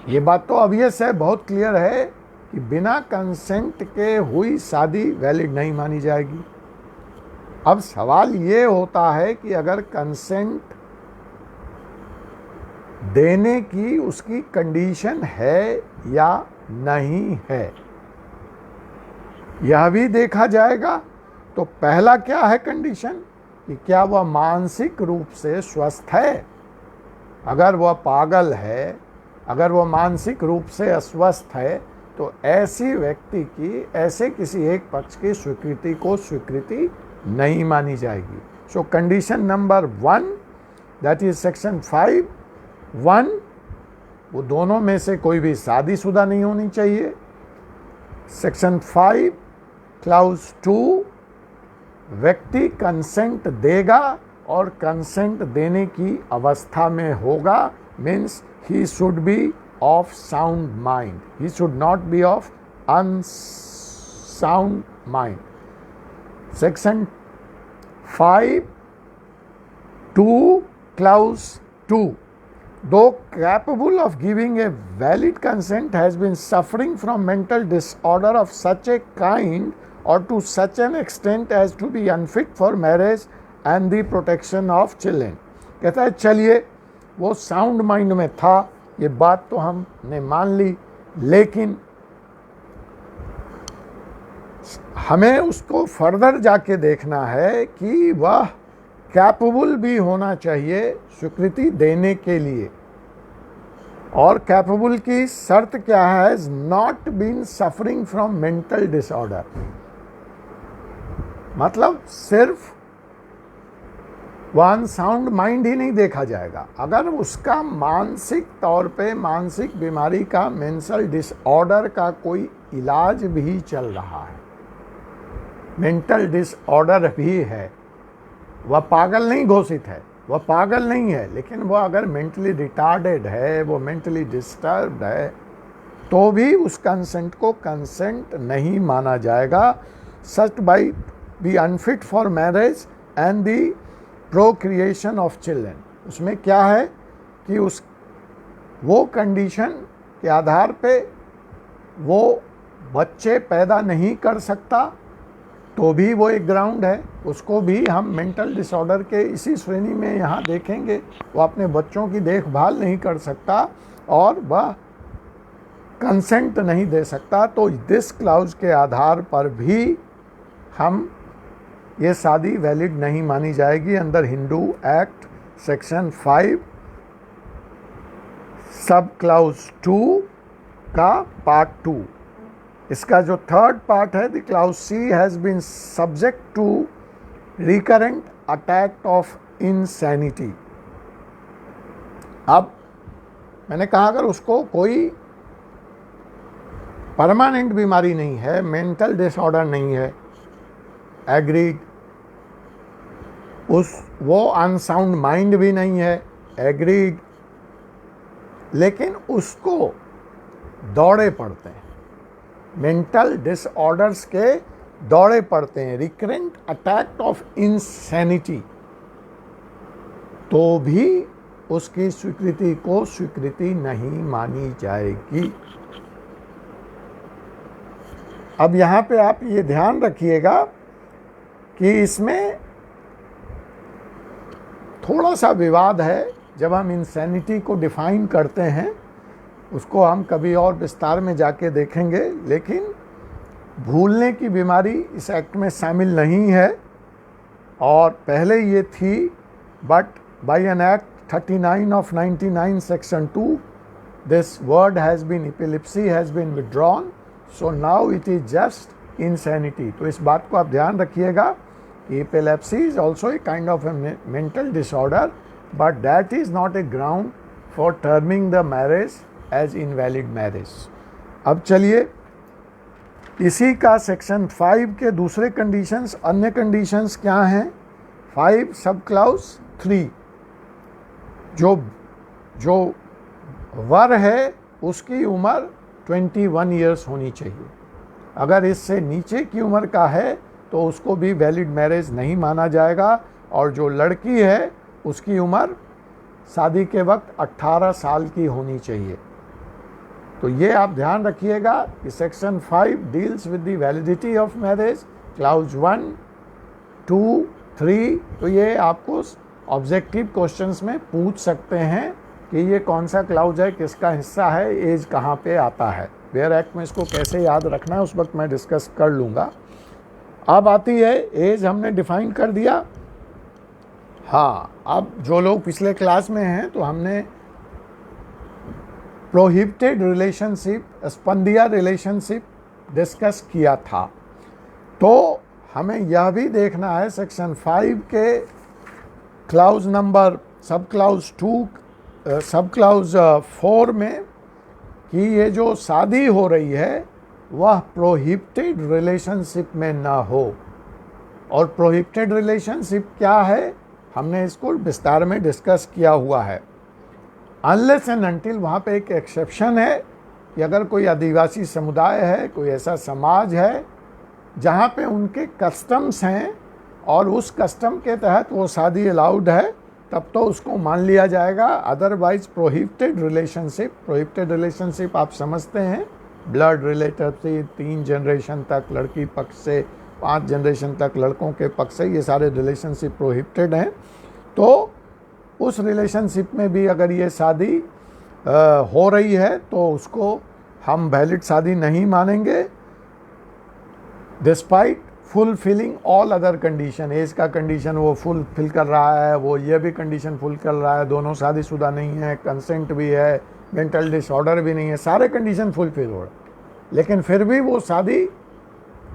ये बात तो ऑब्वियस है, बहुत क्लियर है कि बिना कंसेंट के हुई शादी वैलिड नहीं मानी जाएगी। अब सवाल ये होता है कि अगर कंसेंट देने की उसकी कंडीशन है या नहीं है, यह भी देखा जाएगा। तो पहला क्या है कंडीशन, कि क्या वह मानसिक रूप से स्वस्थ है। अगर वह पागल है, अगर वह मानसिक रूप से अस्वस्थ है, तो ऐसी व्यक्ति की, ऐसे किसी एक पक्ष की स्वीकृति नहीं मानी जाएगी। सो condition number 1 that is section 5(1), वो दोनों में से कोई भी शादीशुदा नहीं होनी चाहिए। सेक्शन 5 क्लाउज 2, व्यक्ति कंसेंट देगा और कंसेंट देने की अवस्था में होगा, means he should be of sound mind, he should not be of unsound mind. Section 5(2) clause 2, though capable of giving a valid consent, has been suffering from mental disorder of such a kind or to such an extent as to be unfit for marriage and the protection of children। कहता है चलिए वो sound mind में था, ये बात तो हमने मान ली, लेकिन हमें उसको फर्दर जाके देखना है कि वह कैपेबल भी होना चाहिए स्वीकृति देने के लिए। और कैपेबल की शर्त क्या है, not been suffering from mental disorder, मतलब सिर्फ वह अनसाउंड माइंड ही नहीं देखा जाएगा। अगर उसका मानसिक तौर पे मानसिक बीमारी का, मेंटल डिसऑर्डर का कोई इलाज भी चल रहा है, मेंटल डिसऑर्डर भी है, वह पागल नहीं घोषित है, वह पागल नहीं है, लेकिन वह अगर मेंटली रिटार्डेड है, वो मेंटली डिस्टर्ब्ड है, तो भी उस कंसेंट को कंसेंट नहीं माना जाएगा। Such by be unfit for marriage and the procreation of children. उसमें क्या है कि वो कंडीशन के आधार पे वो बच्चे पैदा नहीं कर सकता, तो भी वो एक ग्राउंड है, उसको भी हम मेंटल डिसऑर्डर के इसी श्रेणी में यहाँ देखेंगे। वो अपने बच्चों की देखभाल नहीं कर सकता और वह कंसेंट नहीं दे सकता, तो दिस क्लाउज के आधार पर भी हम ये शादी वैलिड नहीं मानी जाएगी अंडर हिंदू एक्ट सेक्शन 5 सब क्लाउज 2 का पार्ट 2। इसका जो थर्ड पार्ट है, the clause C has been subject to recurrent attack of insanity. अब मैंने कहा अगर उसको कोई परमानेंट बीमारी नहीं है, मेंटल डिसऑर्डर नहीं है, एग्रीड, वो अनसाउंड माइंड भी नहीं है, एग्रीड, लेकिन उसको दौड़े पड़ते हैं, मेंटल डिसऑर्डर्स के दौड़े पड़ते हैं, रिकरेंट अटैक ऑफ इंसैनिटी, तो भी उसकी स्वीकृति को स्वीकृति नहीं मानी जाएगी। अब यहाँ पे आप ये ध्यान रखिएगा कि इसमें थोड़ा सा विवाद है। जब हम इंसैनिटी को डिफाइन करते हैं, उसको हम कभी और विस्तार में जाके देखेंगे, लेकिन भूलने की बीमारी इस एक्ट में शामिल नहीं है और पहले ये थी, but by an act 39 of 99 section 2 this word has been, epilepsy has been withdrawn, so now it is just insanity. तो इस बात को आप ध्यान रखिएगा कि epilepsy is also a kind of a mental disorder, but that is not a ground for terming the marriage as invalid marriage. अब चलिए इसी का सेक्शन 5 के दूसरे कंडीशंस, अन्य कंडीशंस क्या हैं। 5 सब क्लाउज 3, जो वर है उसकी उम्र 21 ईयर्स होनी चाहिए। अगर इससे नीचे की उम्र का है तो उसको भी वैलिड मैरिज नहीं माना जाएगा, और जो लड़की है उसकी उम्र शादी के वक्त 18 साल की होनी चाहिए। तो ये आप ध्यान रखिएगा कि section 5 deals with the validity of marriage, clause 1, 2, 3। तो ये आपको ऑब्जेक्टिव क्वेश्चंस में पूछ सकते हैं कि ये कौन सा क्लाउज है, किसका हिस्सा है, एज कहाँ पे आता है। वेयर एक्ट में इसको कैसे याद रखना है उस वक्त मैं डिस्कस कर लूँगा। अब आती है एज, हमने डिफाइन कर दिया। हाँ, अब जो लोग पिछले क्लास में हैं तो हमने प्रोहिबिटेड रिलेशनशिप, स्पंदिया रिलेशनशिप डिस्कस किया था। तो हमें यह भी देखना है सेक्शन 5 के क्लाउज नंबर सब क्लाउज 2 सब क्लाउज 4 में कि ये जो शादी हो रही है वह प्रोहिबिटेड रिलेशनशिप में ना हो। और प्रोहिबिटेड रिलेशनशिप क्या है, हमने इसको विस्तार में डिस्कस किया हुआ है। अनलेस एंड अनटिल, वहाँ पे एक एक्सेप्शन है कि अगर कोई आदिवासी समुदाय है, कोई ऐसा समाज है जहाँ पे उनके कस्टम्स हैं और उस कस्टम के तहत वो शादी अलाउड है, तब तो उसको मान लिया जाएगा। अदरवाइज प्रोहिबिटेड रिलेशनशिप आप समझते हैं, ब्लड रिलेटिव से 3 जनरेशन तक लड़की पक्ष से 5 जनरेशन तक लड़कों के पक्ष से, ये सारे रिलेशनशिप प्रोहिबिटेड हैं। तो उस रिलेशनशिप में भी अगर ये शादी हो रही है तो उसको हम वैलिड शादी नहीं मानेंगे, despite fulfilling all other condition. Age का कंडीशन वो फुलफिल कर रहा है, वो ये भी कंडीशन फुल कर रहा है, दोनों शादीशुदा नहीं है, कंसेंट भी है, मेंटल डिसऑर्डर भी नहीं है, सारे कंडीशन फुलफिल हो रहे, लेकिन फिर भी वो शादी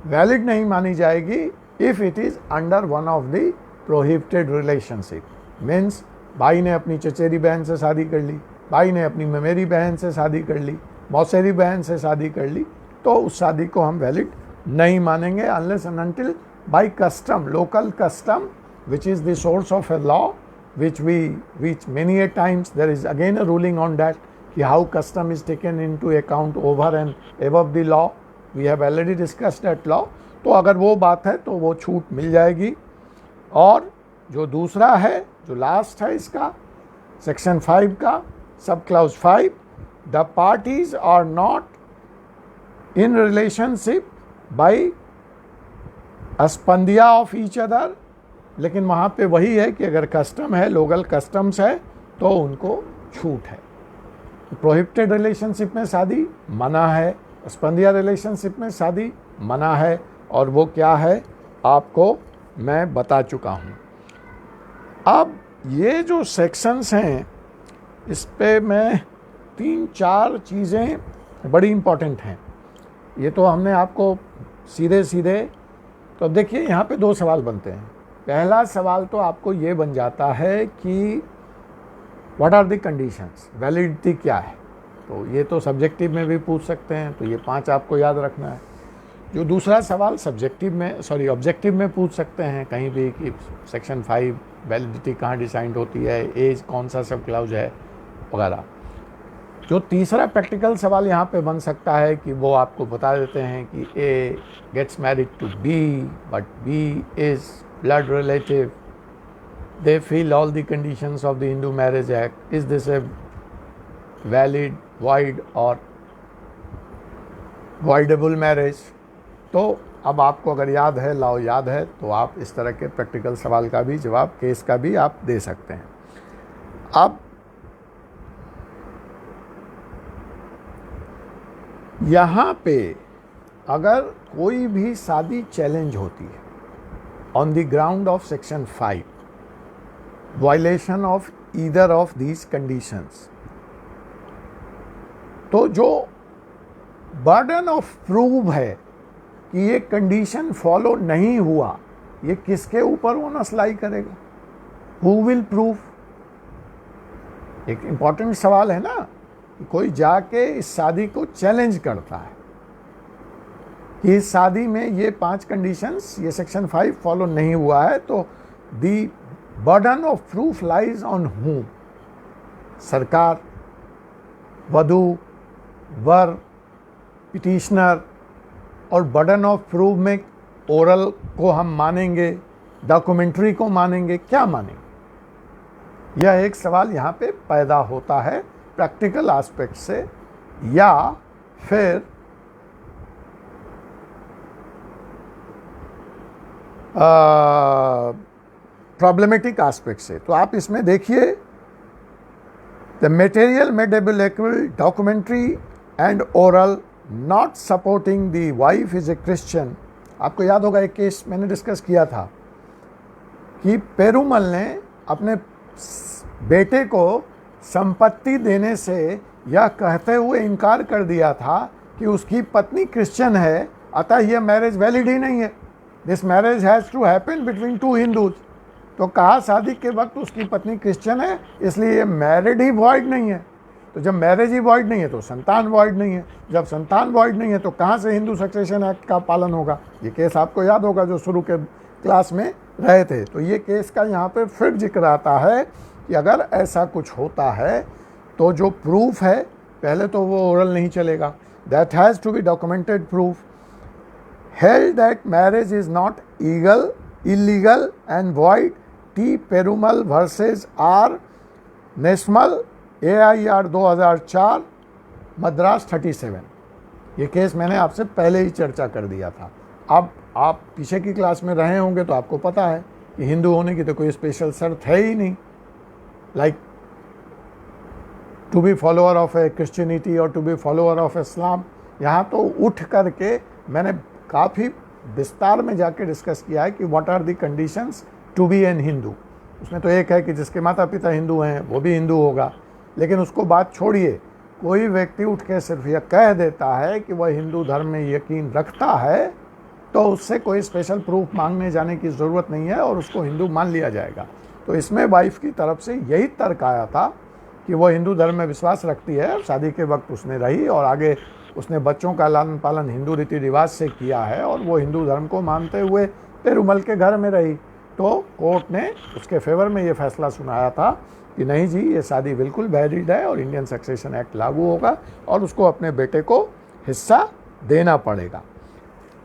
वैलिड नहीं मानी जाएगी if it is under one of the prohibited relationship means भाई ने अपनी चचेरी बहन से शादी कर ली, भाई ने अपनी ममेरी बहन से शादी कर ली, मौसेरी बहन से शादी कर ली, तो उस शादी को हम वैलिड नहीं मानेंगे unless and until by custom, local custom which is the source of a law which many a times there is again a ruling on that कि how custom is taken into account over and above the law. We have already discussed that law. तो अगर वो बात है तो वो छूट मिल जाएगी। और जो दूसरा है, जो लास्ट है इसका सेक्शन 5 का sub clause 5, the parties are not in relationship by sapinda of each other, लेकिन वहाँ पे वही है कि अगर कस्टम है, लोकल कस्टम्स है, तो उनको छूट है। प्रोहिबिटेड रिलेशनशिप में शादी मना है, स्पंदिया रिलेशनशिप में शादी मना है, और वो क्या है आपको मैं बता चुका हूँ। अब ये जो सेक्शंस हैं इस पे मैं 3-4 चीज़ें बड़ी इम्पॉर्टेंट हैं। ये तो हमने आपको सीधे सीधे, तो अब देखिए यहाँ पे 2 सवाल बनते हैं। पहला सवाल तो आपको ये बन जाता है कि what are the conditions, validity क्या है। तो ये तो सब्जेक्टिव में भी पूछ सकते हैं, तो ये 5 आपको याद रखना है। जो दूसरा सवाल ऑब्जेक्टिव में पूछ सकते हैं कहीं भी कि सेक्शन 5 वैलिडिटी कहाँ डिसाइड होती है, एज कौन सा सब क्लाउज है वगैरह। जो तीसरा प्रैक्टिकल सवाल यहाँ पे बन सकता है कि वो आपको बता देते हैं कि A gets married to B but B is blood relative, they fill all the conditions of the Hindu Marriage Act. Is this a valid, void or voidable marriage? तो अब आपको अगर याद है, लॉ याद है, तो आप इस तरह के प्रैक्टिकल सवाल का भी जवाब, केस का भी आप दे सकते हैं। अब यहाँ पे अगर कोई भी शादी चैलेंज होती है on the ground of section 5, violation of either of these conditions, तो जो burden of proof है कि ये कंडीशन फॉलो नहीं हुआ, ये किसके ऊपर ओनस लाई करेगा? Who will prove? एक इंपॉर्टेंट सवाल है ना, कि कोई जाके इस शादी को चैलेंज करता है कि इस शादी में ये 5 कंडीशंस, ये सेक्शन 5 फॉलो नहीं हुआ है, तो the burden of proof lies on whom? सरकार, वधू, वर, पिटिशनर। और बर्डन ऑफ प्रूफ में ओरल को हम मानेंगे, डॉक्यूमेंट्री को मानेंगे, क्या मानेंगे? यह एक सवाल यहाँ पे पैदा होता है प्रैक्टिकल एस्पेक्ट से, या फिर प्रॉब्लमेटिक एस्पेक्ट से। तो आप इसमें देखिए, the material made available documentary and oral not supporting the wife is a Christian. आपको याद होगा एक केस मैंने डिस्कस किया था कि पेरुमल ने अपने बेटे को संपत्ति देने से यह कहते हुए इनकार कर दिया था कि उसकी पत्नी क्रिश्चियन है, अतः यह मैरिज वैलिड ही नहीं है। This marriage has to happen between 2 Hindus. तो कहा शादी के वक्त उसकी पत्नी क्रिश्चियन है, इसलिए ये मैरिड ही वॉइड नहीं है। तो जब मैरिज ही वॉइड नहीं है तो संतान वॉइड नहीं है, जब संतान वॉइड नहीं है तो कहाँ से हिंदू सक्सेशन एक्ट का पालन होगा? ये केस आपको याद होगा जो शुरू के क्लास में रहे थे। तो ये केस का यहाँ पे फिर जिक्र आता है कि अगर ऐसा कुछ होता है तो जो प्रूफ है, पहले तो वो ओरल नहीं चलेगा, that has to be documented proof. held that marriage is not illegal and void, T. Perumal versus R. Nesmal, AIR 2004, Madras 37। ये केस मैंने आपसे पहले ही चर्चा कर दिया था। अब आप पीछे की क्लास में रहे होंगे तो आपको पता है कि हिंदू होने की तो कोई स्पेशल शर्त है ही नहीं, like to be follower of a Christianity और to be follower of Islam. यहाँ तो उठ करके मैंने काफ़ी विस्तार में जाके डिस्कस किया है कि what are the conditions to be an Hindu. उसमें तो एक है कि जिसके माता पिता हिंदू हैं वो भी हिंदू होगा, लेकिन उसको बात छोड़िए, कोई व्यक्ति उठ के सिर्फ यह कह देता है कि वह हिंदू धर्म में यकीन रखता है, तो उससे कोई स्पेशल प्रूफ मांगने जाने की ज़रूरत नहीं है और उसको हिंदू मान लिया जाएगा। तो इसमें वाइफ की तरफ से यही तर्क आया था कि वो हिंदू धर्म में विश्वास रखती है, शादी के वक्त उसने रही और आगे उसने बच्चों का लालन पालन हिंदू रीति रिवाज से किया है और वो हिंदू धर्म को मानते हुए पेरुमल के घर में रही। तो कोर्ट ने उसके फेवर में ये फैसला सुनाया था कि नहीं जी, ये शादी बिल्कुल वैलिड है और इंडियन सक्सेशन एक्ट लागू होगा और उसको अपने बेटे को हिस्सा देना पड़ेगा।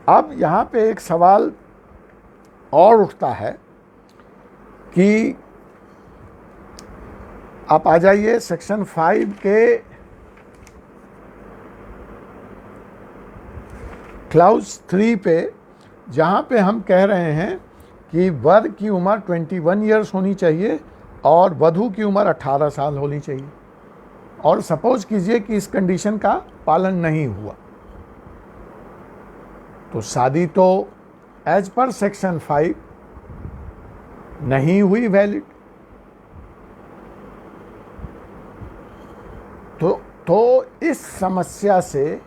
अब यहाँ पे एक सवाल और उठता है कि आप आ जाइए सेक्शन 5 के क्लाउज 3 पे, जहाँ पे हम कह रहे हैं कि वर की उम्र 21 ईयर्स होनी चाहिए और वधू की उम्र 18 साल होनी चाहिए। और सपोज कीजिए कि इस कंडीशन का पालन नहीं हुआ तो शादी तो एज पर सेक्शन 5 नहीं हुई वैलिड। तो इस समस्या से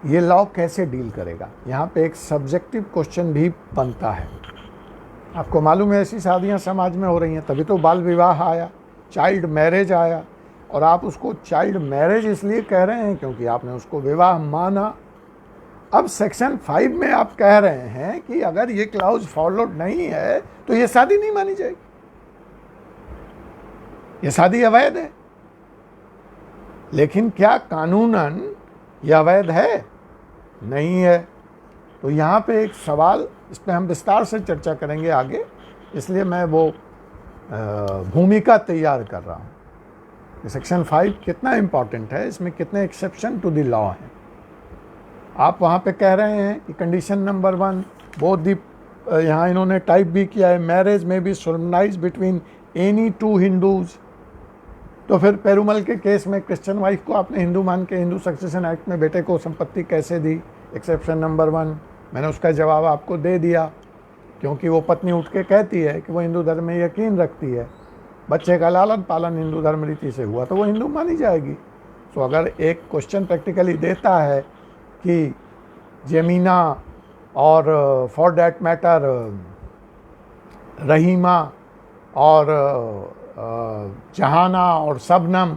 ये लॉ कैसे डील करेगा? यहाँ पे एक सब्जेक्टिव क्वेश्चन भी बनता है। आपको मालूम है ऐसी शादियाँ समाज में हो रही हैं, तभी तो बाल विवाह आया, चाइल्ड मैरिज आया। और आप उसको चाइल्ड मैरिज इसलिए कह रहे हैं क्योंकि आपने उसको विवाह माना। अब सेक्शन 5 में आप कह रहे हैं कि अगर ये क्लाउज फॉलोड नहीं है तो ये शादी नहीं मानी जाएगी, ये शादी अवैध है। लेकिन क्या कानूनन ये अवैध है? नहीं है। तो यहाँ पे एक सवाल, इस पर हम विस्तार से चर्चा करेंगे आगे, इसलिए मैं वो भूमिका तैयार कर रहा हूँ। सेक्शन 5 कितना इम्पॉर्टेंट है, इसमें कितने एक्सेप्शन टू द लॉ हैं। आप वहाँ पे कह रहे हैं कि कंडीशन नंबर 1 बोथ दी, यहाँ इन्होंने टाइप भी किया है, मैरिज में be solemnise between any 2 Hindus. तो फिर पेरुमल के केस में क्रिश्चियन वाइफ को आपने हिंदू मान के हिंदू सक्सेशन एक्ट में बेटे को संपत्ति कैसे दी? एक्सेप्शन नंबर 1, मैंने उसका जवाब आपको दे दिया, क्योंकि वो पत्नी उठ के कहती है कि वो हिंदू धर्म में यकीन रखती है, बच्चे का लालन पालन हिंदू धर्म रीति से हुआ तो वो हिंदू मानी जाएगी। तो अगर एक क्वेश्चन प्रैक्टिकली देता है कि जमीना और फॉर डैट मैटर रहीमा और जहाना और सबनम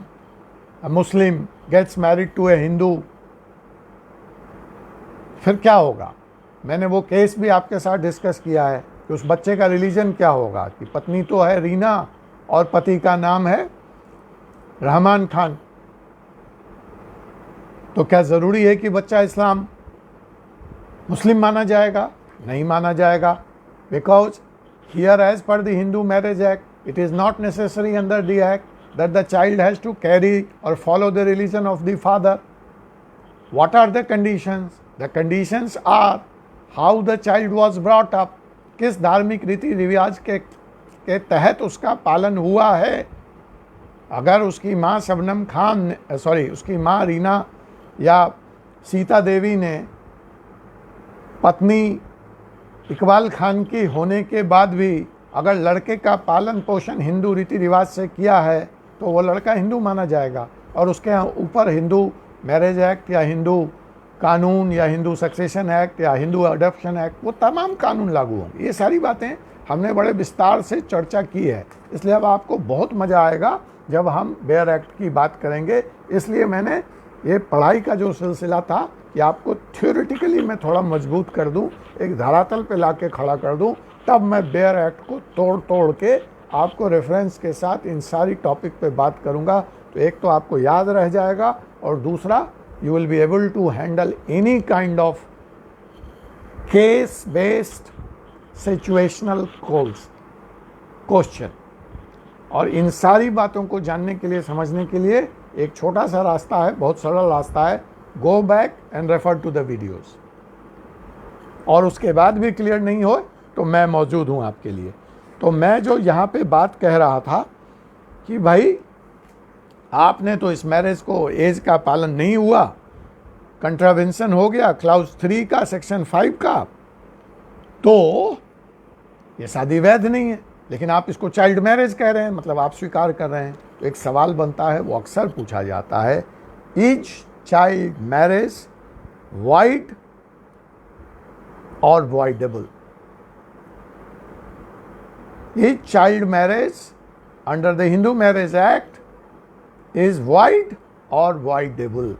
मुस्लिम गेट्स मैरिड टू ए हिंदू, फिर क्या होगा? मैंने वो केस भी आपके साथ डिस्कस किया है कि उस बच्चे का रिलीजन क्या होगा, कि पत्नी तो है रीना और पति का नाम है रहमान खान। तो क्या ज़रूरी है कि बच्चा इस्लाम मुस्लिम माना जाएगा? नहीं माना जाएगा, because here as per the Hindu marriage act it is not necessary under the act that the child has to carry or follow the religion of the father. What are the conditions? The conditions are how the child was brought up, किस धार्मिक रीति रिवाज के तहत उसका पालन हुआ है। अगर उसकी माँ शबनम खान उसकी माँ रीना या सीता देवी ने पत्नी इकबाल खान की होने के बाद भी अगर लड़के का पालन पोषण हिंदू रीति रिवाज से किया है तो वो लड़का हिंदू माना जाएगा और उसके ऊपर हिंदू मैरिज एक्ट या हिंदू कानून या हिंदू सक्सेशन एक्ट या हिंदू अडॉप्शन एक्ट, वो तमाम कानून लागू होंगे। ये सारी बातें हमने बड़े विस्तार से चर्चा की है, इसलिए अब आपको बहुत मज़ा आएगा जब हम बेयर एक्ट की बात करेंगे। इसलिए मैंने ये पढ़ाई का जो सिलसिला था कि आपको थ्योरेटिकली मैं थोड़ा मजबूत कर दूं, एक धरातल पे ला के खड़ा कर दूं, तब मैं बेयर एक्ट को तोड़ के आपको रेफरेंस के साथ इन सारी टॉपिक पे बात करूंगा। तो एक तो आपको याद रह जाएगा और दूसरा you will be able to handle any kind of case based situational question. और इन सारी बातों को जानने के लिए, समझने के लिए एक छोटा सा रास्ता है, बहुत सरल रास्ता है, go back and refer to the videos. और उसके बाद भी क्लियर नहीं हो तो मैं मौजूद हूँ आपके लिए। तो मैं जो यहाँ पे बात कह रहा था कि भाई आपने तो इस मैरिज को एज का पालन नहीं हुआ, कंट्रावेंशन हो गया क्लाउज 3 का सेक्शन 5 का, तो ये शादी वैध नहीं है। लेकिन आप इसको चाइल्ड मैरिज कह रहे हैं, मतलब आप स्वीकार कर रहे हैं। तो एक सवाल बनता है, वो अक्सर पूछा जाता है, is child marriage wide or voidable. Each child marriage under the Hindu Marriage Act is void or voidable.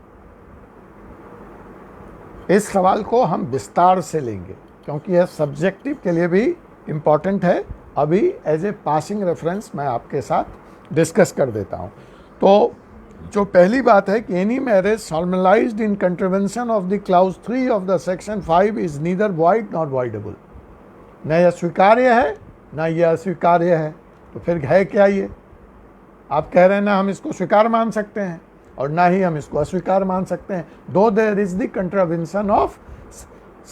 इस सवाल को हम विस्तार से लेंगे क्योंकि यह सब्जेक्टिव के लिए भी इम्पॉर्टेंट है. अभी एज ए पासिंग रेफरेंस मैं आपके साथ डिस्कस कर देता हूँ. तो जो पहली बात है कि any marriage solemnized in contravention of the clause 3 of the section 5 is neither void not voidable. न यह स्वीकार्य है न यह अस्वीकार्य है. तो फिर है क्या ये? आप कह रहे हैं ना हम इसको स्वीकार मान सकते हैं और ना ही हम इसको अस्वीकार मान सकते हैं. Though there is the contravention of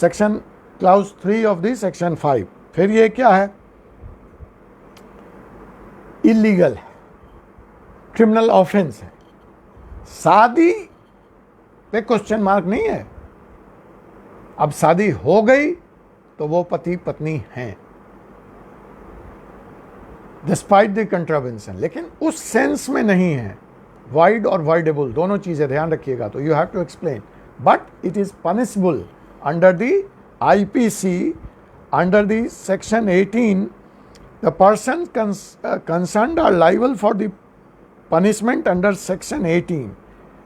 section clause 3 of the section 5. फिर ये क्या है? इलीगल है, क्रिमिनल ऑफेंस है. शादी पे क्वेश्चन मार्क नहीं है. अब शादी हो गई तो वो पति पत्नी हैं डिस्पाइट द कंट्रावेंशन, लेकिन उस सेंस में नहीं है. वाइड और वाइडेबल दोनों चीजें ध्यान रखिएगा. तो you have to explain. But it is punishable under the IPC under the section 18. The person concerned are liable for the punishment under section 18,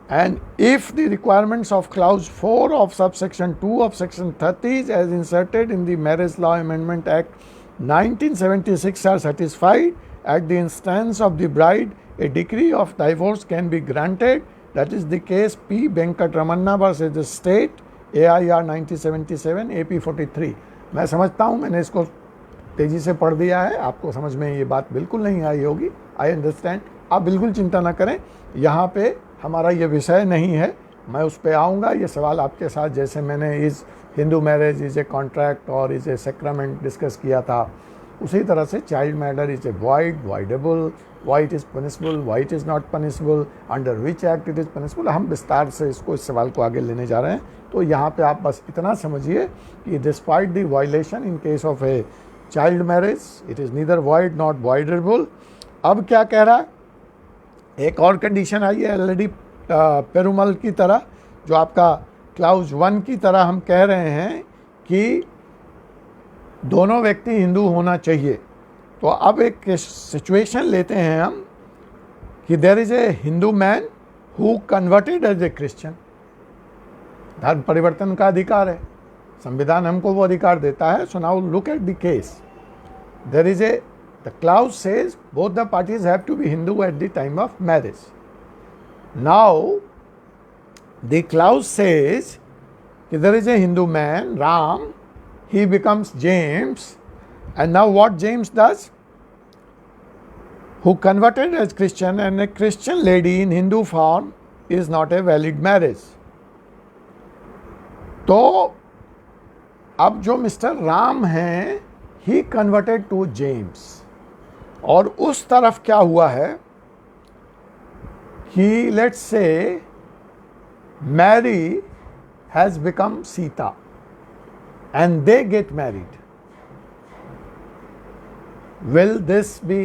and if the requirements of clause 4 of subsection 2 of section 30 as inserted in the Marriage Law Amendment Act 1976 are satisfied, at the instance of the bride a decree of divorce can be granted. That is the case P. Venkataramanna versus the state, AIR 1977 AP 43. मैं समझता हूँ मैंने इसको तेजी से पढ़ दिया है, आपको समझ में ये बात बिल्कुल नहीं आई होगी. I understand. आप बिल्कुल चिंता ना करें, यहाँ पे हमारा ये विषय नहीं है. मैं उस पर आऊँगा. ये सवाल आपके साथ जैसे मैंने इस Hindu marriage is a contract और इज़ ए सेक्रामेंट डिस्कस किया था, उसी तरह से child matter is a void, voidable, why it is punishable, why it is not punishable, under which act it is punishable. हम विस्तार से इस सवाल को आगे लेने जा रहे हैं. तो यहाँ पे आप बस इतना समझिए कि despite the violation in case of A child marriage it is neither void not voidable. अब क्या कह रहा है? एक और कंडीशन आई है ऑलरेडी पेरुमल की तरह, जो आपका क्लाउज 1 की तरह हम कह रहे हैं कि दोनों व्यक्ति हिंदू होना चाहिए. तो अब एक सिचुएशन लेते हैं हम कि there is a Hindu man who converted as a Christian. धर्म परिवर्तन का अधिकार है, संविधान हमको वो अधिकार देता है. So now look at the case. There is a the clause says both the parties have to be Hindu at the time of marriage. Now the clause says that there is a Hindu man, Ram, he becomes James, and now what James does? Who converted as Christian, and a Christian lady in Hindu form is not a valid marriage. तो अब जो mister Ram हैं, he converted to James. और उस तरफ क्या हुआ है कि let's say Mary has become Sita and they get married. Will this be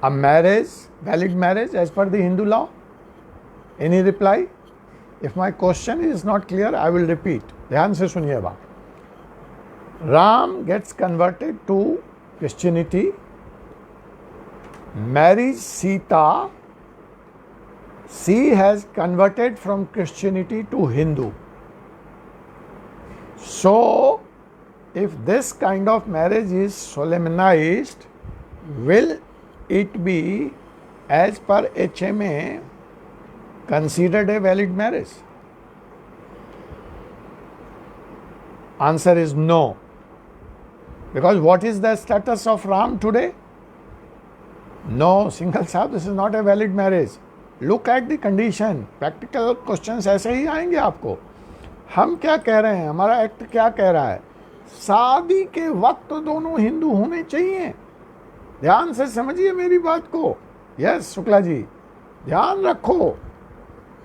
a marriage, valid marriage as per the Hindu law? Any reply? If my question is not clear I will repeat. ध्यान से सुनिए बात. Ram gets converted to Christianity, marries Sita. She has converted from Christianity to Hindu. So, if this kind of marriage is solemnized, will it be, as per HMA, considered a valid marriage? Answer is no. Because what is the status of Ram today? No, Singhal Sahab, this is not a valid marriage. Look at the condition. Practical questions ऐसे ही आएंगे आपको. हम क्या कह रहे हैं? हमारा act क्या कह रहा है? शादी के वक्त दोनों हिंदू होने चाहिए. ध्यान से समझिए मेरी बात को. यस शुक्ला जी, ध्यान रखो.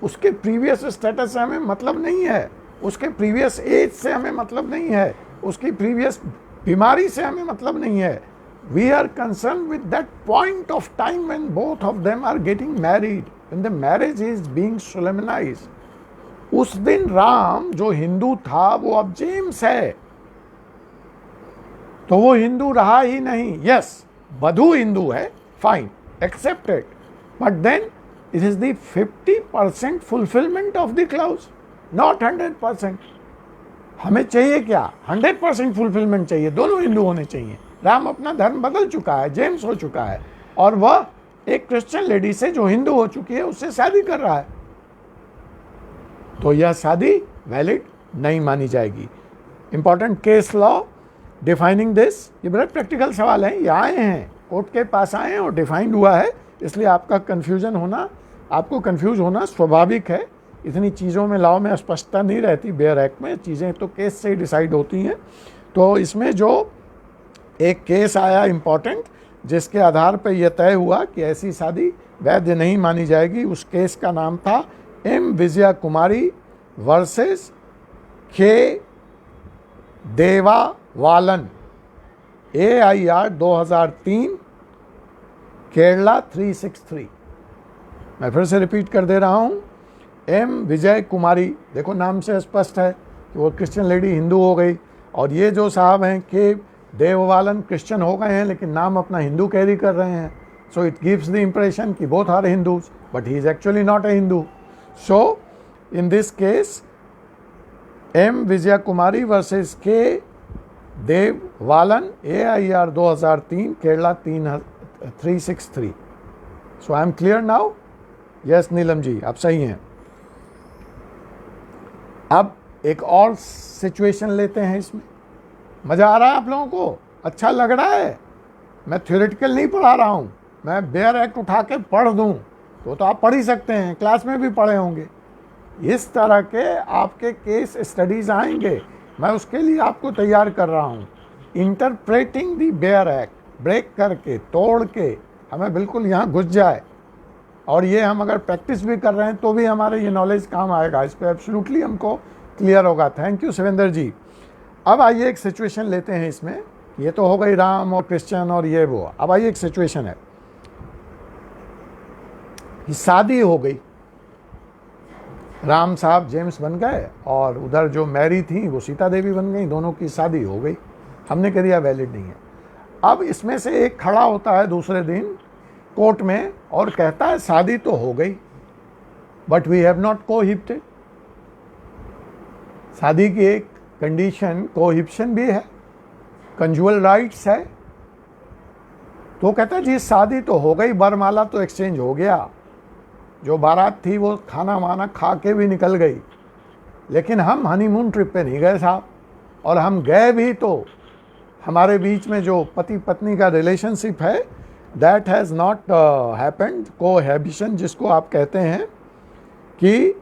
उसके प्रीवियस स्टेटस से हमें मतलब नहीं है, उसके प्रीवियस एज से हमें मतलब नहीं है, उसकी प्रीवियस बीमारी से हमें मतलब नहीं है. We are concern with that point of time when both of them are getting married, when the marriage is being solemnised. उस दिन राम जो हिंदू था वो अब जेम्स है, तो वो हिंदू रहा ही नहीं। यस, वधू हिंदू है, fine, accepted, but then it is the 50% fulfilment of the clause, not 100%। हमें चाहिए क्या? 100% फुलफिलमेंट चाहिए, दोनों हिंदू होने चाहिए। राम अपना धर्म बदल चुका है, जेम्स हो चुका है, और वह एक क्रिश्चियन लेडी से जो हिंदू हो चुकी है उससे शादी कर रहा है, तो यह शादी वैलिड नहीं मानी जाएगी। Important case law defining this, ये बड़े प्रैक्टिकल सवाल हैं, ये आए हैं, कोर्ट के पास आए हैं और डिफाइंड हुआ है, इसलिए आपको कंफ्यूज होना स्वाभाविक है। इतनी चीज़ों में लॉ में स्पष्टता नहीं रहती, बेयर एक्ट में चीज़ें तो केस से ही डिसाइड होती हैं। तो इसमें जो एक केस आया इम्पॉर्टेंट, जिसके आधार पर यह तय हुआ कि ऐसी शादी वैध नहीं मानी जाएगी, उस केस का नाम था एम विजया कुमारी वर्सेस के देवावालन, AIR 2003, केरला 363। मैं फिर से रिपीट कर दे रहा हूँ, एम विजय कुमारी, देखो नाम से स्पष्ट है कि वो क्रिश्चियन लेडी हिंदू हो गई, और ये जो साहब हैं के देववालन क्रिश्चियन हो गए हैं लेकिन नाम अपना हिंदू कैरी कर रहे हैं। So it gives the impression कि both are Hindus, but he is actually not a Hindu. So in this case M Vijaya Kumari versus K Devavalan, AIR 2003, Kerala 363। So I am clear now? Yes Neelam ji, आप सही हैं। अब एक और सिचुएशन लेते हैं, इसमें मज़ा आ रहा है आप लोगों को? अच्छा लग रहा है? मैं थ्योरेटिकल नहीं पढ़ा रहा हूँ, मैं बेयर एक्ट उठा के पढ़ दूँ तो आप पढ़ ही सकते हैं, क्लास में भी पढ़े होंगे। इस तरह के आपके केस स्टडीज़ आएंगे, मैं उसके लिए आपको तैयार कर रहा हूँ। इंटरप्रेटिंग दी बेयर एक्ट, ब्रेक करके, तोड़ के हमें बिल्कुल यहाँ घुस जाए, और ये हम अगर प्रैक्टिस भी कर रहे हैं तो भी हमारे ये नॉलेज काम आएगा, इस पर एब्सोल्युटली हमको क्लियर होगा। थैंक यू शिवेंद्र जी। अब आइए एक सिचुएशन लेते हैं इसमें, ये तो हो गई राम और क्रिश्चियन और ये वो। अब आइए एक सिचुएशन है, शादी हो गई, राम साहब जेम्स बन गए और उधर जो मैरी थी वो सीता देवी बन गई, दोनों की शादी हो गई। हमने कह दिया वैलिड नहीं है। अब इसमें से एक खड़ा होता है दूसरे दिन कोर्ट में और कहता है शादी तो हो गई, बट वी हैव नॉट कोहिबिटेड। शादी की एक कंडीशन कोहिबिशन भी है, कंजुअल राइट्स है। तो कहता है जी शादी तो हो गई, वरमाला तो एक्सचेंज हो गया, जो बारात थी वो खाना वाना खा के भी निकल गई, लेकिन हम हनीमून ट्रिप पे नहीं गए साहब, और हम गए भी तो हमारे बीच में जो पति पत्नी का रिलेशनशिप है दैट हैज़ नॉट हैपेंड। कोहैबिशन जिसको आप कहते हैं कि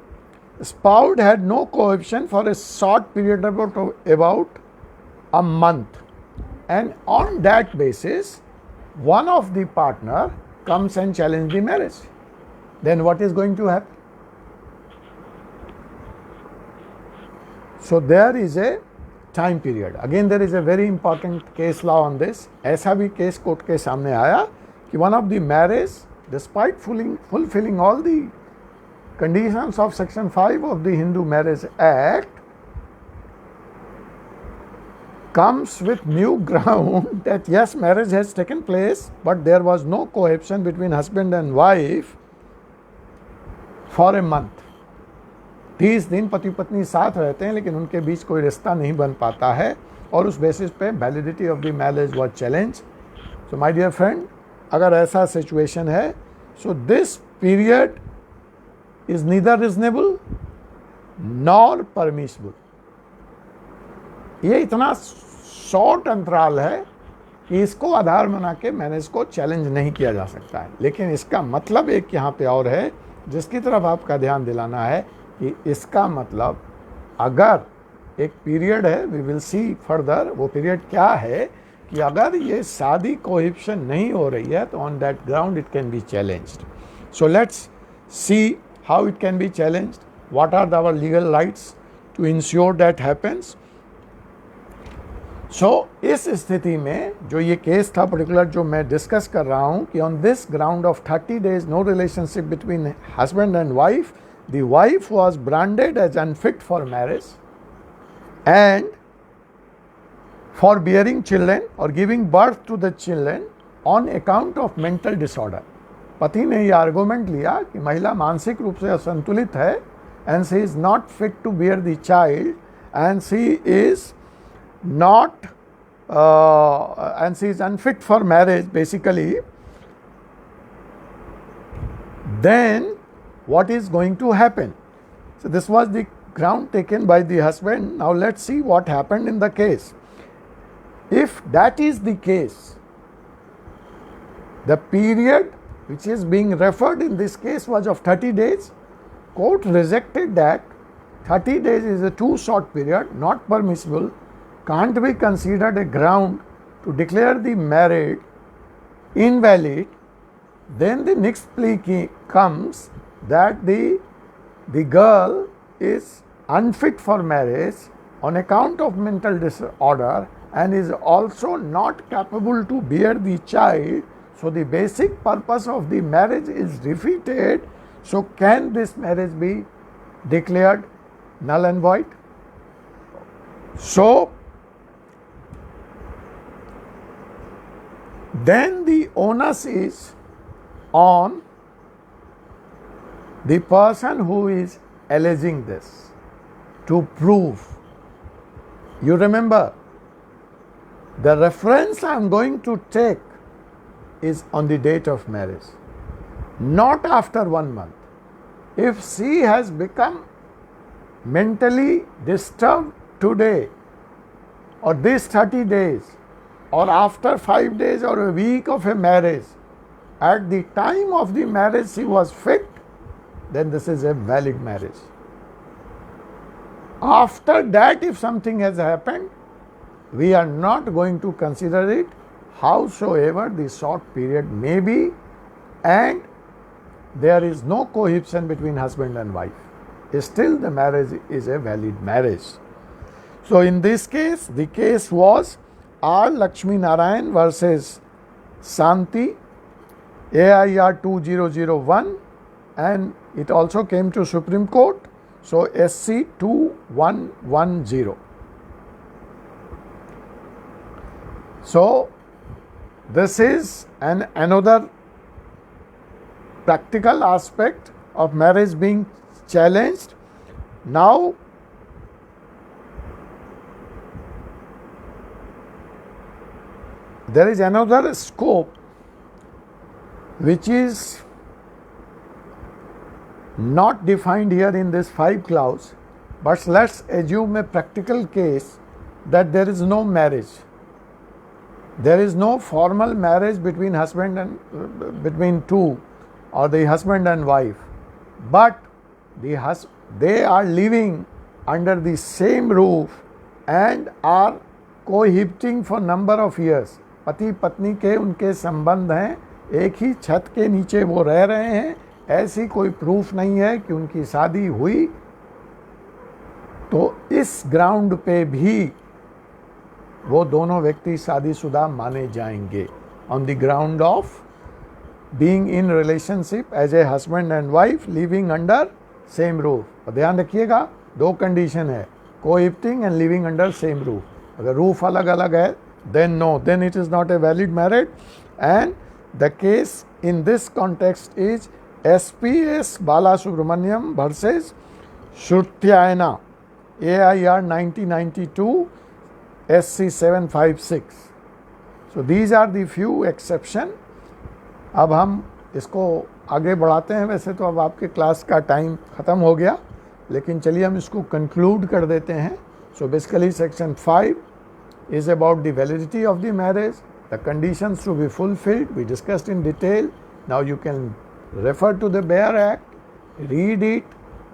spouse had no cohabitation for a short period about a month, and on that basis one of the partner comes and challenge the marriage, then what is going to happen? So there is a time period. Again there is a very important case law on this. ऐसा भी case court के सामने आया कि one of the marriage, despite fulfilling all the conditions of section 5 of the Hindu Marriage Act, comes with new ground that yes, marriage has taken place, but there was no cohabitation between husband and wife for a month. 30 दिन पति पत्नी साथ रहते हैं लेकिन उनके बीच कोई रिश्ता नहीं बन पाता है, और उस बेसिस पे validity of the marriage was challenge. So my dear friend, अगर ऐसा सिचुएशन है, so this period is neither reasonable nor permissible। ये इतना शॉर्ट अंतराल है कि इसको आधार बना के मैरिज को चैलेंज नहीं किया जा सकता है। लेकिन इसका मतलब एक यहाँ पे और है जिसकी तरफ आपका ध्यान दिलाना है कि इसका मतलब अगर एक पीरियड है, वी विल सी फर्दर, वो पीरियड क्या है कि अगर ये शादी कोहिबिशन नहीं हो रही है तो on that ground it can be challenged. So let's see how it can be challenged, what are our legal rights to ensure that happens। So इस स्थिति में जो ये केस था पर्टिकुलर जो मैं डिस्कस कर रहा हूँ कि on this ground of 30 days no relationship between husband and wife, the wife was branded as unfit for marriage and for bearing children or giving birth to the children on account of mental disorder. पति ने ये argument लिया कि महिला मानसिक रूप से असंतुलित है and she is not fit to bear the child and she is not and she is unfit for marriage basically. Then what is going to happen? So this was the ground taken by the husband. Now let's see what happened in the case. If that is the case, the period which is being referred in this case was of 30 days. Court rejected that 30 days is a too short period, not permissible, can't be considered a ground to declare the marriage invalid. Then the next plea comes that the girl is unfit for marriage on account of mental disorder and is also not capable to bear the child. So the basic purpose of the marriage is defeated. So can this marriage be declared null and void? So then the onus is on the person who is alleging this to prove. You remember, the reference I am going to take is on the date of marriage, not after 1 month. If she has become mentally disturbed today or these 30 days or after 5 days or a week of a marriage, at the time of the marriage she was fit, then this is a valid marriage. After that, if something has happened, we are not going to consider it, howsoever the short period may be, and there is no cohabitation between husband and wife. Still the marriage is a valid marriage. So in this case, the case was R. Lakshmi Narayan versus Santi, AIR 2001, and it also came to Supreme Court. So SC 2110. So this is another practical aspect of marriage being challenged. Now there is another scope which is not defined here in this 5 clause, but let's assume a practical case that there is no marriage. There is no formal marriage between husband and between two or the husband and wife, but they are living under the same roof and are cohabiting for number of years. पति पत्नी के उनके संबंध हैं, एक ही छत के नीचे वो रह रहे हैं, ऐसी कोई प्रूफ नहीं है कि उनकी शादी हुई, तो इस ग्राउंड पे भी वो दोनों व्यक्ति शादीशुदा माने जाएंगे on the ground of being in relationship as a husband and wife living under same roof. और ध्यान रखिएगा, 2 कंडीशन है, cohabiting and living under same roof. अगर रूफ अलग अलग है then no, then it is not a valid marriage, and the case in this context is SPS Balasubramaniam versus Shrutyayana, AIR 1992, SC 756. So these are the few exception. अब हम इसको आगे बढ़ाते हैं। वैसे तो अब आपके क्लास का टाइम ख़त्म हो गया, लेकिन चलिए हम इसको कंक्लूड कर देते हैं। So basically section 5 is about the validity of the marriage, the conditions to be fulfilled, we discussed in detail. Now you can refer to the Bayer Act, read it,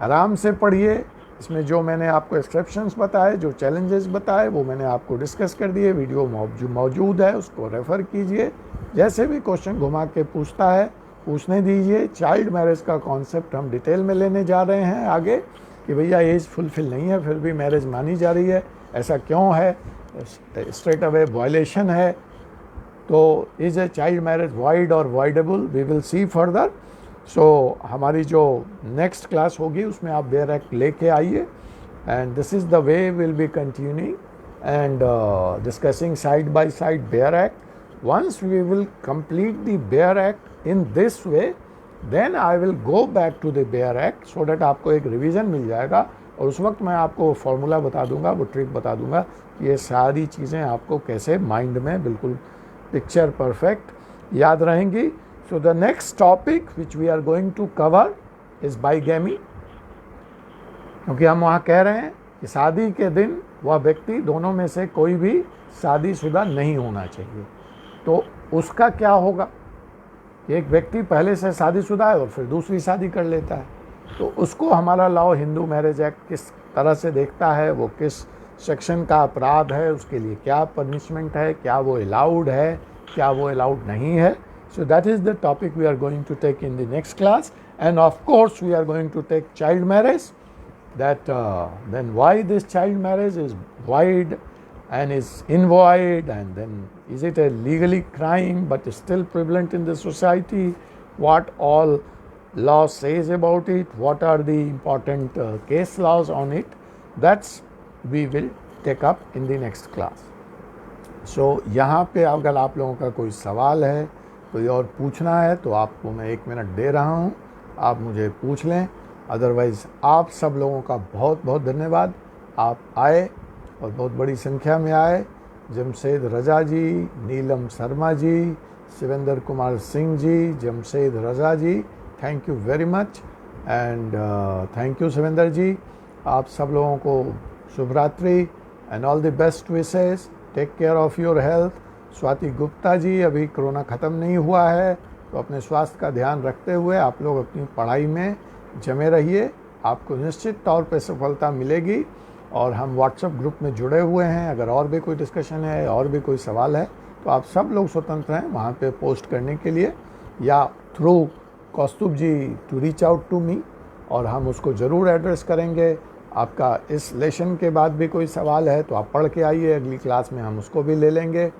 आराम से पढ़िए। इसमें जो मैंने आपको एक्सेप्शंस बताए, जो चैलेंजेस बताए, वो मैंने आपको डिस्कस कर दिए। वीडियो मौजूद है, उसको रेफ़र कीजिए। जैसे भी क्वेश्चन घुमा के पूछता है पूछने दीजिए। चाइल्ड मैरिज का कॉन्सेप्ट हम डिटेल में लेने जा रहे हैं आगे, कि भैया एज फुलफिल नहीं है फिर भी मैरिज मानी जा रही है, ऐसा क्यों है, स्ट्रेट अवे वायलेशन है, तो is a child marriage void और voidable, we will see further. हमारी जो नेक्स्ट क्लास होगी उसमें आप बेयर एक्ट लेके आइए, and this is the way will be continuing and discussing side by side Bayer Act. Once we will complete the Bayer Act in this way, then I will go back to the Bayer Act so that आपको एक revision मिल जाएगा, और उस वक्त मैं आपको formula बता दूंगा, वो ट्रिक बता दूंगा कि ये सारी चीज़ें आपको कैसे माइंड में बिल्कुल पिक्चर परफेक्ट याद रहेंगी. So the next topic which we are going to cover is bigamy, क्योंकि हम वहाँ कह रहे हैं कि शादी के दिन वह व्यक्ति दोनों में से कोई भी शादीशुदा नहीं होना चाहिए. तो उसका क्या होगा? एक व्यक्ति पहले से शादीशुदा है और फिर दूसरी शादी कर लेता है, तो उसको हमारा लॉ हिंदू मैरिज एक्ट किस तरह से देखता है, वो किस सेक्शन का अपराध है, उसके लिए क्या पनिशमेंट है, क्या वो अलाउड है, क्या वो अलाउड नहीं है. So that is the topic we are going to take in the next class. And of course we are going to take child marriage, that then why this child marriage is void and is invoid, and then is it a legally crime but still prevalent in the society, what all law says about it, what are the important case laws on it, that's we will take up in the next class. So यहाँ पे अगर आप लोगों का कोई सवाल है, कोई और पूछना है, तो आपको मैं 1 मिनट दे रहा हूँ, आप मुझे पूछ लें. अदरवाइज़ आप सब लोगों का बहुत बहुत धन्यवाद. आप आए और बहुत बड़ी संख्या में आए. Jamshed Raza ji, Neelam Sharma ji, Shivendra Kumar Singh ji, Jamshed Raza ji, thank you very much. And thank you Shivendra ji. आप सब लोगों को शुभ रात्रि and all the best wishes. Take care of your health. Swati Gupta ji, अभी कोरोना ख़त्म नहीं हुआ है, तो अपने स्वास्थ्य का ध्यान रखते हुए आप लोग अपनी पढ़ाई में जमे रहिए. आपको निश्चित तौर पे सफलता मिलेगी. और हम व्हाट्सएप ग्रुप में जुड़े हुए हैं. अगर और भी कोई डिस्कशन है, और भी कोई सवाल है, तो आप सब लोग स्वतंत्र हैं वहाँ पे पोस्ट करने के लिए, या through Kaustubh ji to reach out to me, और हम उसको ज़रूर एड्रेस करेंगे. आपका इस लेसन के बाद भी कोई सवाल है तो आप पढ़ के आइए, अगली क्लास में हम उसको भी ले लेंगे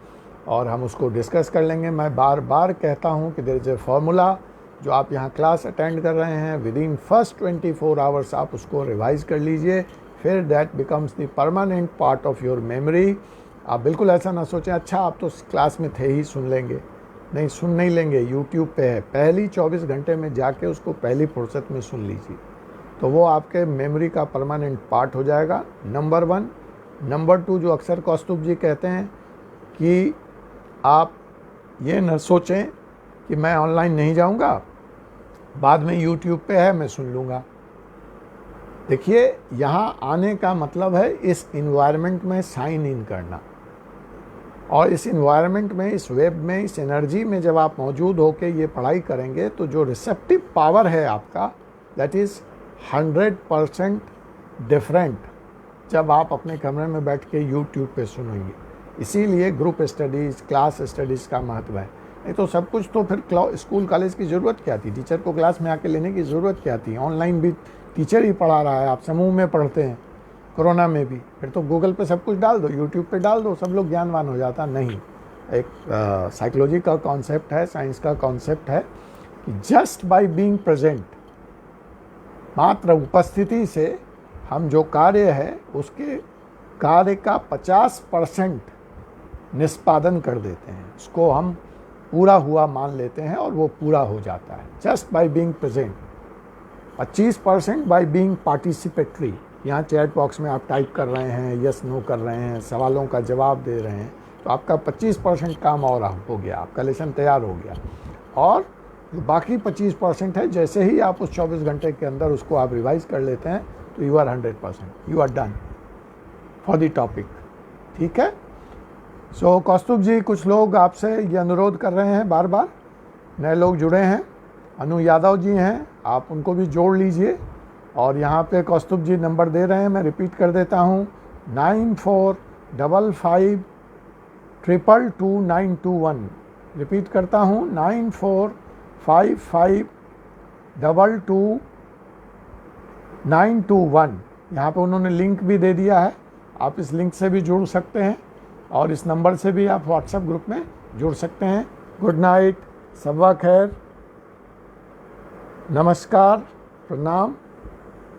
और हम उसको डिस्कस कर लेंगे. मैं बार बार कहता हूँ कि देयर इज़ ए फार्मूला. जो आप यहाँ क्लास अटेंड कर रहे हैं, विद इन फर्स्ट 24 आवर्स आप उसको रिवाइज़ कर लीजिए, फिर that becomes the permanent part of your memory. आप बिल्कुल ऐसा ना सोचें अच्छा आप तो क्लास में थे ही, सुन लेंगे. नहीं, सुन नहीं लेंगे. यूट्यूब पे है, पहली 24 घंटे में जाके उसको पहली फुर्सत में सुन लीजिए, तो वो आपके मेमोरी का परमानेंट पार्ट हो जाएगा. नंबर 1. नंबर 2, जो अक्सर कौस्तुभ जी कहते हैं कि आप ये न सोचें कि मैं ऑनलाइन नहीं जाऊंगा, बाद में यूट्यूब पे है मैं सुन लूँगा. देखिए, यहाँ आने का मतलब है इस इन्वायरमेंट में साइन इन करना, और इस इन्वायरमेंट में, इस वेब में, इस एनर्जी में जब आप मौजूद होकर ये पढ़ाई करेंगे, तो जो रिसेप्टिव पावर है आपका, दैट इज़ 100% डिफरेंट जब आप अपने कमरे में बैठ के यूट्यूब पे सुनेंगे. इसीलिए ग्रुप स्टडीज़, क्लास स्टडीज़ का महत्व है. नहीं तो सब कुछ तो फिर स्कूल कॉलेज की ज़रूरत क्या थी, टीचर को क्लास में आके लेने की ज़रूरत क्या थी. ऑनलाइन भी टीचर ही पढ़ा रहा है, आप समूह में पढ़ते हैं, कोरोना में भी. फिर तो गूगल पे सब कुछ डाल दो, यूट्यूब पे डाल दो, सब लोग ज्ञानवान हो जाता. नहीं, एक साइकोलॉजी का कॉन्सेप्ट है, साइंस का कॉन्सेप्ट है कि जस्ट बाय बीइंग प्रेजेंट, मात्र उपस्थिति से हम जो कार्य है उसके कार्य का 50% निष्पादन कर देते हैं. उसको हम पूरा हुआ मान लेते हैं और वो पूरा हो जाता है just by being present. 25% by being participatory. यहाँ चैट बॉक्स में आप टाइप कर रहे हैं, यस नो कर रहे हैं, सवालों का जवाब दे रहे हैं, तो आपका 25% काम और हो गया, आपका लेसन तैयार हो गया. और बाकी 25% है, जैसे ही आप उस 24 घंटे के अंदर उसको आप रिवाइज कर लेते हैं, तो you are 100%, you are done for the topic. ठीक है. सो कौस्तुभ जी, कुछ लोग आपसे ये अनुरोध कर रहे हैं, बार बार नए लोग जुड़े हैं. अनु यादव जी हैं, आप उनको भी जोड़ लीजिए. और यहाँ पे कौस्तुभ जी नंबर दे रहे हैं, मैं रिपीट कर देता हूँ, 9455222921. रिपीट करता हूँ, 9455222921. यहाँ पे उन्होंने लिंक भी दे दिया है, आप इस लिंक से भी जुड़ सकते हैं, और इस नंबर से भी आप व्हाट्सएप ग्रुप में जुड़ सकते हैं. गुड नाइट, सबा खैर. नमस्कार, प्रणाम।